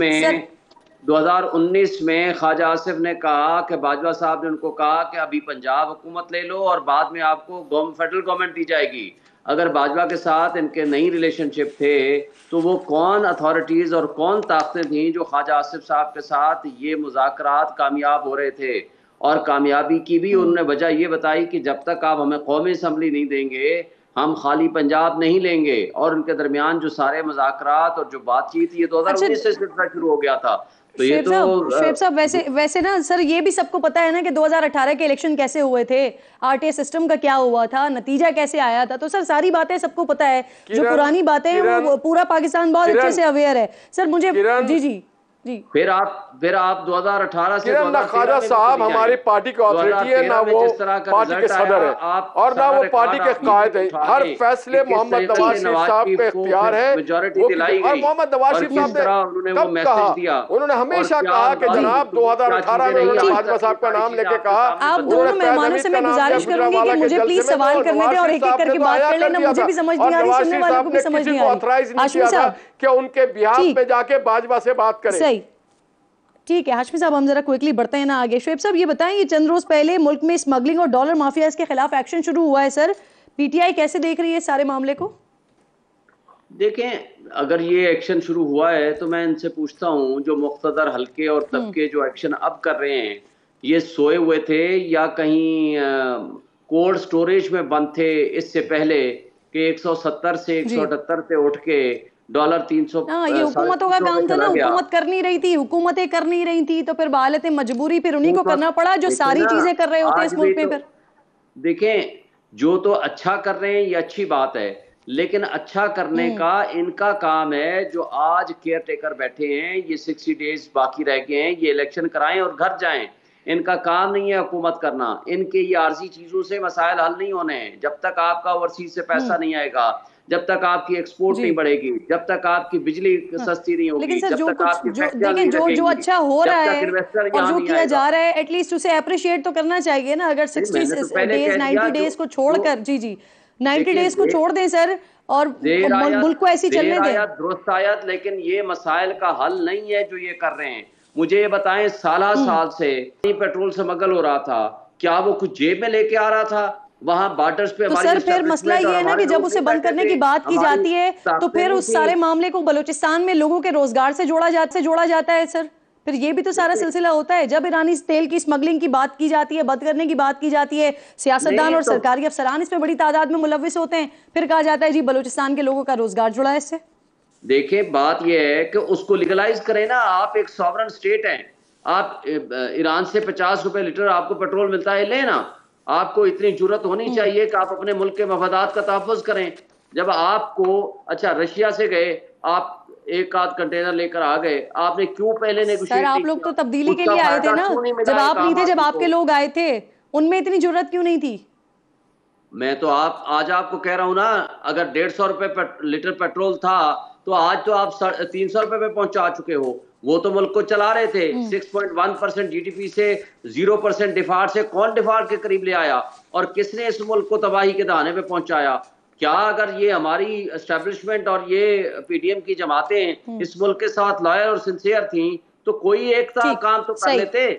में ख्वाजा आसिफ ने कहा कि बाजवा साहब ने उनको कहा कि अभी पंजाब हुकूमत ले लो और बाद में आपको फेडरल गवर्नमेंट दी जाएगी। अगर बाजवा के साथ इनके नई रिलेशनशिप थे तो वो कौन अथॉरिटीज़ और कौन ताकतें थीं जो ख्वाजा आसिफ साहब के साथ ये मुज़ाकरात कामयाब हो रहे थे। और कामयाबी की भी उन्होंने वजह ये बताई कि जब तक आप हमें कौमी असम्बली नहीं देंगे हम खाली पंजाब नहीं लेंगे। और उनके दरमियान जो सारे मुज़ाकरात और जो बातचीत ये 2019 से शुरू हो गया था। तो ये तो शुएब साहब वैसे ना सर ये भी सबको पता है ना कि 2018 के इलेक्शन कैसे हुए थे, आरटीए सिस्टम का क्या हुआ था, नतीजा कैसे आया था। तो सर सारी बातें सबको पता है, जो पुरानी बातें हैं वो पूरा पाकिस्तान बहुत अच्छे से अवेयर है। सर मुझे जी फिर आप 2018 से ख्वाजा साहब हमारी पार्टी की अथॉरिटी है, ना वो पार्टी के सदर है और ना वो पार्टी के कायद है। हर फैसले मोहम्मद नवाज शरीफ साहब के इख्तियार है। और मोहम्मद नवाज शरीफ साहब ने कब कहा, उन्होंने हमेशा कहा कि जनाब 2018 में उन्होंने बाजवा साहब का नाम लेके कहा। आप दोनों मेहमानों से मैं गुजारिश करूंगी कि मुझे प्लीज सवाल करने दें और एक एक करके बात कर लेना। मुझे भी समझ नहीं आ रही, सुनने वालों को भी समझ नहीं आ रही। हाशमी साहब कि उनके बिहार में जाके बाजवा से बात करें। सही, ठीक है हाशमी साहब, हम जरा क्विकली बढ़ते हैं ना आगे। शुएब साहब ये बताएं, ये चंद रोज पहले मुल्क में स्मगलिंग और डॉलर माफिया के खिलाफ एक्शन शुरू हुआ है सर, पीटीआई कैसे देख रही है सारे मामले को? देखें, अगर ये एक्शन शुरू हुआ है तो मैं इनसे पूछता हूँ जो मुख्तदर हल्के और तबके जो एक्शन अब कर रहे हैं, ये सोए हुए थे या कहीं कोल्ड स्टोरेज में बंद थे इससे पहले कि 170 से 178 से उठ के डॉलर 300? ये हुकूमतों का काम था ना, हुकूमत कर नहीं रही थी, हुकूमतें कर नहीं रही थी, तो फिर बहालत मजबूरी फिर उन्हीं को करना पड़ा जो सारी चीजें कर रहे होते हैं इस मुल्क में। फिर देखें, जो तो अच्छा कर रहे हैं ये अच्छी बात है, लेकिन अच्छा करने का इनका काम है। जो आज केयर टेकर बैठे हैं, ये 60 डेज बाकी रह गए हैं, ये इलेक्शन कराएं और घर जाएं। इनका काम नहीं है हुकूमत करना। इनके ये आर्जी चीजों से मसाइल हल नहीं होने हैं। जब तक आपका ओवरसीज से पैसा नहीं आएगा, जब तक आपकी एक्सपोर्ट नहीं बढ़ेगी, जब तक आपकी बिजली सस्ती नहीं होगी, लेकिन सर जो अच्छा हो रहा है और जो किया जा रहा है एटलीस्ट उसे अप्रिशिएट तो करना चाहिए ना। अगर 60 डेज 90 डेज को छोड़कर जी 90 डेज को छोड़ दें सर और मुल्क को ऐसी चलने दें। दुरुस्त आयत, लेकिन ये मसाइल का हल नहीं है जो ये कर रहे हैं। मुझे ये बताएं, साल से पेट्रोल स्मगल हो रहा था, क्या वो कुछ जेब में लेके आ रहा था? वहां बॉर्डर्स पे तो सर फिर मसला ये है ना कि जब उसे बंद करने की बात की जाती है तो फिर उस सारे मामले को बलूचिस्तान में लोगों के रोजगार से जोड़ा जाता है सर। फिर ये भी तो सारा सिलसिला होता है। जब ईरानी तेल की स्मगलिंग की बात की जाती है, बंद करने की बात की जाती है, सियासतदान और सरकारी अफसरान इसमें बड़ी तादाद में मुलव्विस होते हैं, फिर कहा जाता है जी बलूचिस्तान के लोगों का रोजगार जुड़ा है इससे। देखिए, बात यह है कि उसको लीगलाइज करें ना। आप एक सॉवरन स्टेट हैं, आप ईरान से 50 रुपए लीटर आपको पेट्रोल मिलता है, लेना। आपको इतनी जुर्रत होनी चाहिए कि आप अपने मुल्क के मफादात का तहफ़्फ़ुज़ करें। जब आपको अच्छा रशिया से गए, आप एक आध कंटेनर लेकर आ गए, आपने क्यों पहले नेगोशिएट? सर आप लोग तो तब्दीली के लिए आए थे ना, जब आप नहीं थे, जब आपके लोग आए थे, उनमें इतनी जुर्रत क्यों नहीं थी? मैं तो आज आपको कह रहा हूं ना, अगर 150 रुपए लीटर पेट्रोल था तो आज तो आप 300 रुपए पे पहुंचा चुके हो। वो तो मुल्क को चला रहे थे। 6.1% जीडीपी से 0% डिफॉल्ट से कौन डिफॉल्ट के करीब ले आया और किसने इस मुल्क को तबाही के दहाने पे पहुंचाया? क्या अगर ये हमारी एस्टेब्लिशमेंट और ये पीडीएम की जमातें इस मुल्क के साथ लॉयल और सिंसियर थी तो कोई एक काम तो कर लेते,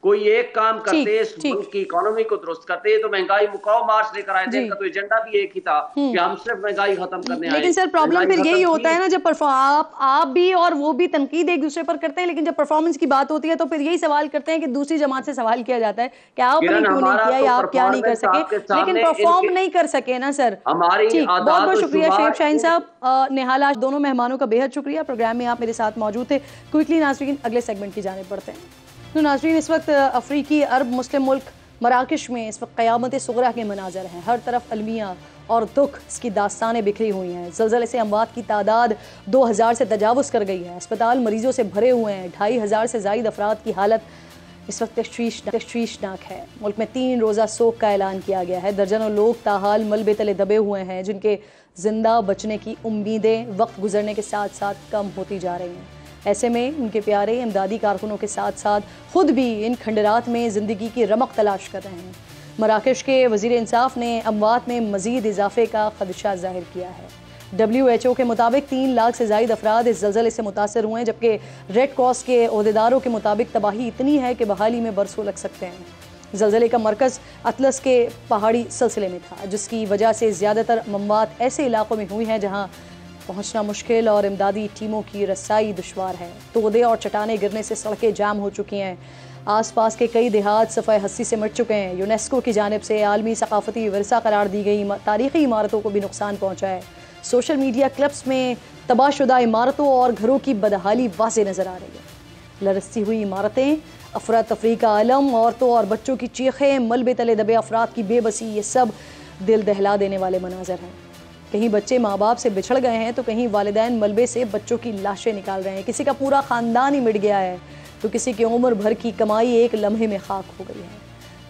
कोई एक काम करते, इस मुल्क की इकोनॉमी को दुरुस्त करते। तो महंगाई मुकाओ मार्च लेकर आए थे, इनका तो एजेंडा भी एक ही था कि हम सिर्फ महंगाई खत्म करने आए। लेकिन सर प्रॉब्लम फिर यही होता है ना, जब आप भी और वो भी तनकीद एक दूसरे पर करते हैं, लेकिन जब परफॉर्मेंस की बात होती है तो फिर यही सवाल करते हैं कि दूसरी जमात से सवाल किया जाता है कि आपने क्यों नहीं किया या आप क्या नहीं कर सके, लेकिन परफॉर्म नहीं कर सके ना सर। हमारी बहुत बहुत शुक्रिया शेख शाहीन साहब, निहाला, दोनों मेहमानों का बेहद शुक्रिया। प्रोग्राम में आप मेरे साथ मौजूद थे। क्विकली नाज़रीन अगले सेगमेंट की जानिब बढ़ते हैं। तो नाज़रीन, इस वक्त अफ्रीकी अरब मुस्लिम मुल्क मराकश में इस वक्त क़यामत सुग़रा के मनाज़र हैं। हर तरफ अलमिया और दुख, इसकी दास्तानें बिखरी हुई हैं। ज़लज़ले से अमवात की तादाद 2000 से तजावुज़ कर गई है। अस्पताल मरीज़ों से भरे हुए हैं। 2500 से ज़ायद अफराद की हालत इस वक्त तशवीशनाक है। मुल्क में 3 रोज़ा सोग का ऐलान किया गया है। दर्जनों लोग ताहाल मलबे तले दबे हुए हैं, जिनके ज़िंदा बचने की उम्मीदें वक्त गुजरने के साथ साथ कम होती जा रही हैं। ऐसे में उनके प्यारे इमदादी कारकुनों के साथ साथ खुद भी इन खंडरात में ज़िंदगी की रमक तलाश कर रहे हैं। मराकश के वज़ीर इंसाफ ने अमवात में मज़ीद इजाफे का खदशा जाहिर किया है। WHO के मुताबिक 3 लाख से ज़ायद अफराद इस ज़लज़ले से मुतासर हुए हैं, जबकि रेड क्रॉस के ओहदेदारों के मुताबिक तबाही इतनी है कि बहाली में बरसों लग सकते हैं। ज़लज़ले का मरकज़ अतलस के पहाड़ी सिलसिले में था, जिसकी वजह से ज़्यादातर अमवात ऐसे इलाकों में हुई हैं जहाँ पहुंचना मुश्किल और इमदादी टीमों की रसाई दुश्वार है। तोदे और चट्टानें गिरने से सड़कें जाम हो चुकी हैं। आसपास के कई देहात सफ़ाई हस्सी से मिट चुके हैं। यूनेस्को की जानिब से आलमी सकाफती विरसा करार दी गई तारीख़ी इमारतों को भी नुकसान पहुँचा है। सोशल मीडिया क्लिप्स में तबाहशुदा इमारतों और घरों की बदहाली वाज़ेह नज़र आ रही है। लरसती हुई इमारतें, अफरा तफरी का आलम, औरतों और बच्चों की चीखें, मलबे तले दबे अफराद की बेबसी, ये सब दिल दहला देने वाले मनाजर हैं। कहीं बच्चे माँ बाप से बिछड़ गए हैं तो कहीं वालिदैन मलबे से बच्चों की लाशें निकाल रहे हैं। किसी का पूरा ख़ानदान ही मिट गया है तो किसी की उम्र भर की कमाई एक लम्हे में खाक हो गई है।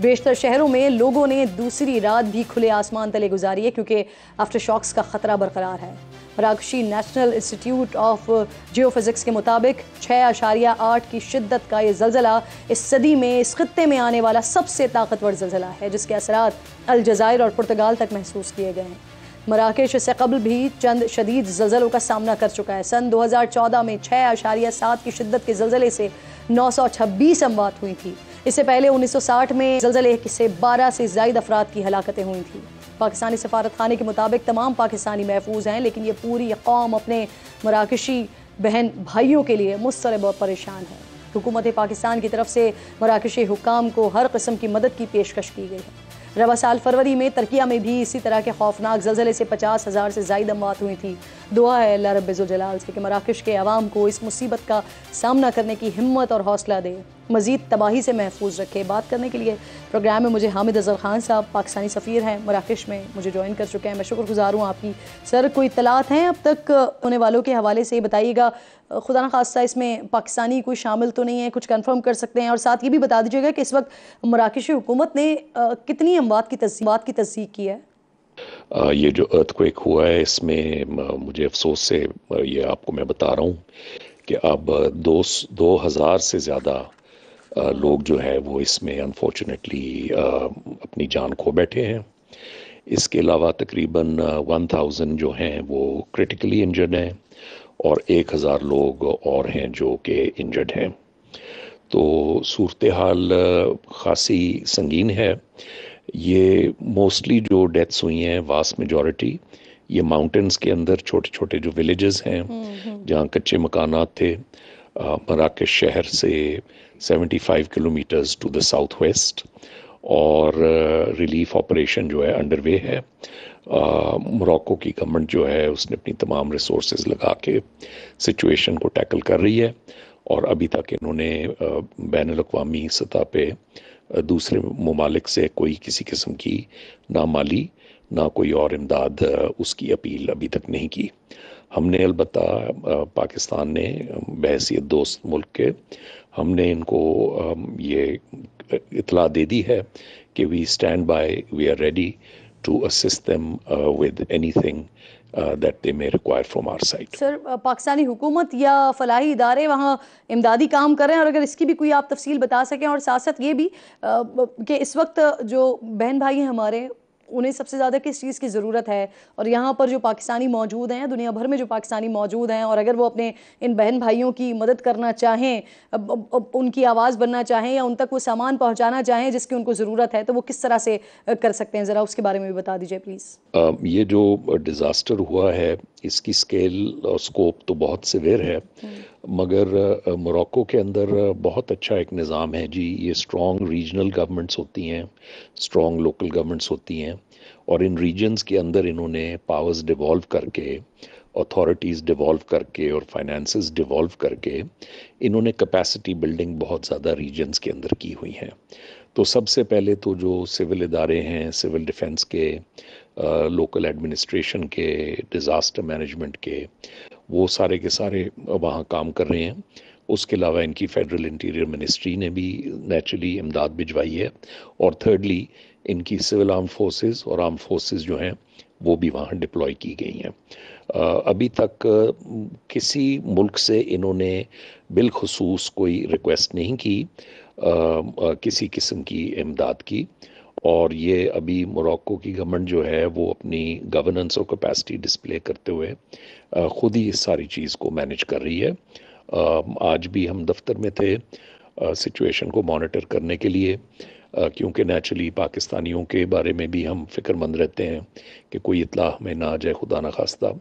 बेशतर शहरों में लोगों ने दूसरी रात भी खुले आसमान तले गुजारी है, क्योंकि आफ्टर शॉक्स का ख़तरा बरकरार है। मराकशी नेशनल इंस्टीट्यूट ऑफ जियोफिज़िक्स के मुताबिक 6.8 की शिद्दत का ये ज़लज़ला इस सदी में इस खित्ते में आने वाला सबसे ताकतवर ज़लज़ला है, जिसके असरात अलजायर और पुर्तगाल तक महसूस किए गए हैं। मराकश इससे कबल भी चंद शदीद ज़लज़लों का सामना कर चुका है। सन 2014 में 6.7 की शिद्दत के ज़लज़ले से 926 अमवात हुई थी। इससे पहले 1960 में ज़लज़ले से 12 से ज़ायद अफराद की हलाकतें हुई थी। पाकिस्तानी सफारत खाने के मुताबिक तमाम पाकिस्तानी महफूज हैं, लेकिन ये पूरी कौम अपने मराकशी बहन भाइयों के लिए मुस्तरब और परेशान है। हुकूमत पाकिस्तान की तरफ से मराकशी हुक्काम को हर किस्म की मदद की पेशकश की गई है। रवा साल फरवरी में तुर्किया में भी इसी तरह के खौफनाक ज़लज़ले से 50,000 से ज़ायद अमवात हुई थी। दुआ है अल्लाह रब्बुल जलाल से कि मराकश के अवाम को इस मुसीबत का सामना करने की हिम्मत और हौसला दे, मज़ीद तबाही से महफूज रखे। बात करने के लिए प्रोग्राम में मुझे हामिद अज़हर खान साहब, पाकिस्तानी सफ़ीर हैं मराकश में, मुझे ज्वाइन कर चुके हैं। मैं शुक्रगुज़ार हूँ आपकी। सर, कोई इत्तलात हैं अब तक होने वालों के हवाले से बताइएगा, खुदा न खास्ता इसमें पाकिस्तानी कोई शामिल तो नहीं है, कुछ कंफर्म कर सकते हैं? और साथ ये भी बता दीजिएगा कि इस वक्त मराकशी हुकूमत ने कितनी अमवात की तस्दीक की है? ये जो अर्थक्वेक हुआ है, इसमें मुझे अफसोस से ये आपको मैं बता रहा हूँ कि अब 2000 से ज़्यादा लोग जो है वो इसमें अनफॉर्चुनेटली अपनी जान खो बैठे हैं। इसके अलावा तकरीबन 1000 जो हैं वो क्रिटिकली इंजर्ड हैं और 1000 लोग और हैं जो कि इंजर्ड हैं। तो सूरत हाल ख़ासी संगीन है। ये मोस्टली जो डेथ्स हुई हैं, वास्ट मेजॉरिटी ये माउंटेन्स के अंदर छोटे छोटे जो विलेजेस हैं जहाँ कच्चे मकानात थे। मराकश शहर से 75 kilometres to the south west, और रिलीफ ऑपरेशन जो है अंडरवे है। मोरक्को की गवर्नमेंट जो है उसने अपनी तमाम रिसोर्सेज लगा के सिचुएशन को टैकल कर रही है, और अभी तक इन्होंने बैनुल-अक़वामी सतह पे दूसरे ममालिक से कोई किसी किस्म की ना माली ना कोई और इमदाद उसकी अपील अभी तक नहीं की। हमने अलबत्ता पाकिस्तान ने बहैसियत दोस्त मुल्क के हमने इनको ये इतला दे दी है कि we stand by, we are ready to assist them with anything that they may require from our side. सर, पाकिस्तानी हुकूमत या फलाही इदारे वहाँ इमदादी काम कर रहे हैं, और अगर इसकी भी कोई आप तफसील बता सकें, और साथ साथ ये भी कि इस वक्त जो बहन भाई हैं हमारे, उन्हें सबसे ज़्यादा किस चीज़ की ज़रूरत है, और यहाँ पर जो पाकिस्तानी मौजूद हैं, दुनिया भर में जो पाकिस्तानी मौजूद हैं, और अगर वो अपने इन बहन भाइयों की मदद करना चाहें, उनकी आवाज़ बनना चाहें, या उन तक वो सामान पहुँचाना चाहें जिसकी उनको ज़रूरत है, तो वो किस तरह से कर सकते हैं? ज़रा उसके बारे में भी बता दीजिए प्लीज़। ये जो डिज़ास्टर हुआ है इसकी स्केल और स्कोप तो बहुत सिवियर है, मगर मोरक्को के अंदर बहुत अच्छा एक निज़ाम है जी। ये स्ट्रॉन्ग रीजनल गवर्नमेंट्स होती हैं, स्ट्रॉन्ग लोकल गवर्नमेंट्स होती हैं, और इन रीजन्स के अंदर इन्होंने पावर्स डिवॉल्व करके, अथॉरिटीज़ डिवॉल्व करके और फाइनेंसेस डिवॉल्व करके इन्होंने कैपेसिटी बिल्डिंग बहुत ज़्यादा रीजन्स के अंदर की हुई हैं। तो सबसे पहले तो जो सिविल इदारे हैं, सिविल डिफेंस के, लोकल एडमिनिस्ट्रेशन के, डिज़ास्टर मैनेजमेंट के, वो सारे के सारे वहाँ काम कर रहे हैं। उसके अलावा इनकी फेडरल इंटीरियर मिनिस्ट्री ने भी नेचुरली इमदाद भिजवाई है, और थर्डली इनकी सिविल आर्म फोर्सेस और आर्म फोर्सेस जो हैं वो भी वहाँ डिप्लॉय की गई हैं। अभी तक किसी मुल्क से इन्होंने बिलखुसूस कोई रिक्वेस्ट नहीं की किसी किस्म की इमदाद की, और ये अभी मोरक्को की गवर्नमेंट जो है वो अपनी गवर्नेंस और कैपेसिटी डिस्प्ले करते हुए ख़ुद ही इस सारी चीज़ को मैनेज कर रही है। आज भी हम दफ्तर में थे सिचुएशन को मॉनिटर करने के लिए, क्योंकि नेचुरली पाकिस्तानियों के बारे में भी हम फ़िक्रमंद रहते हैं कि कोई इत्ला हमें ना आ जाए, खुदा न खास्ता।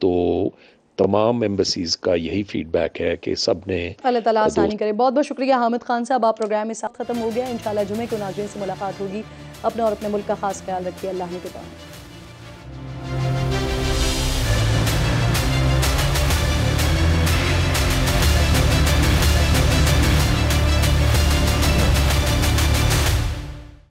तो तमाम एम्बेसीज़ का यही फीडबैक है कि सब ने अल्लाह ताला आसानी करे। बहुत बहुत शुक्रिया हामिद खान साहब, आप प्रोग्राम में साथ ख़त्म हो गया। इंशाल्लाह जुमे को नाज़रीन से मुलाकात होगी। अपना और अपने मुल्क का खास ख्याल रखिए। अल्लाह ने के बाद।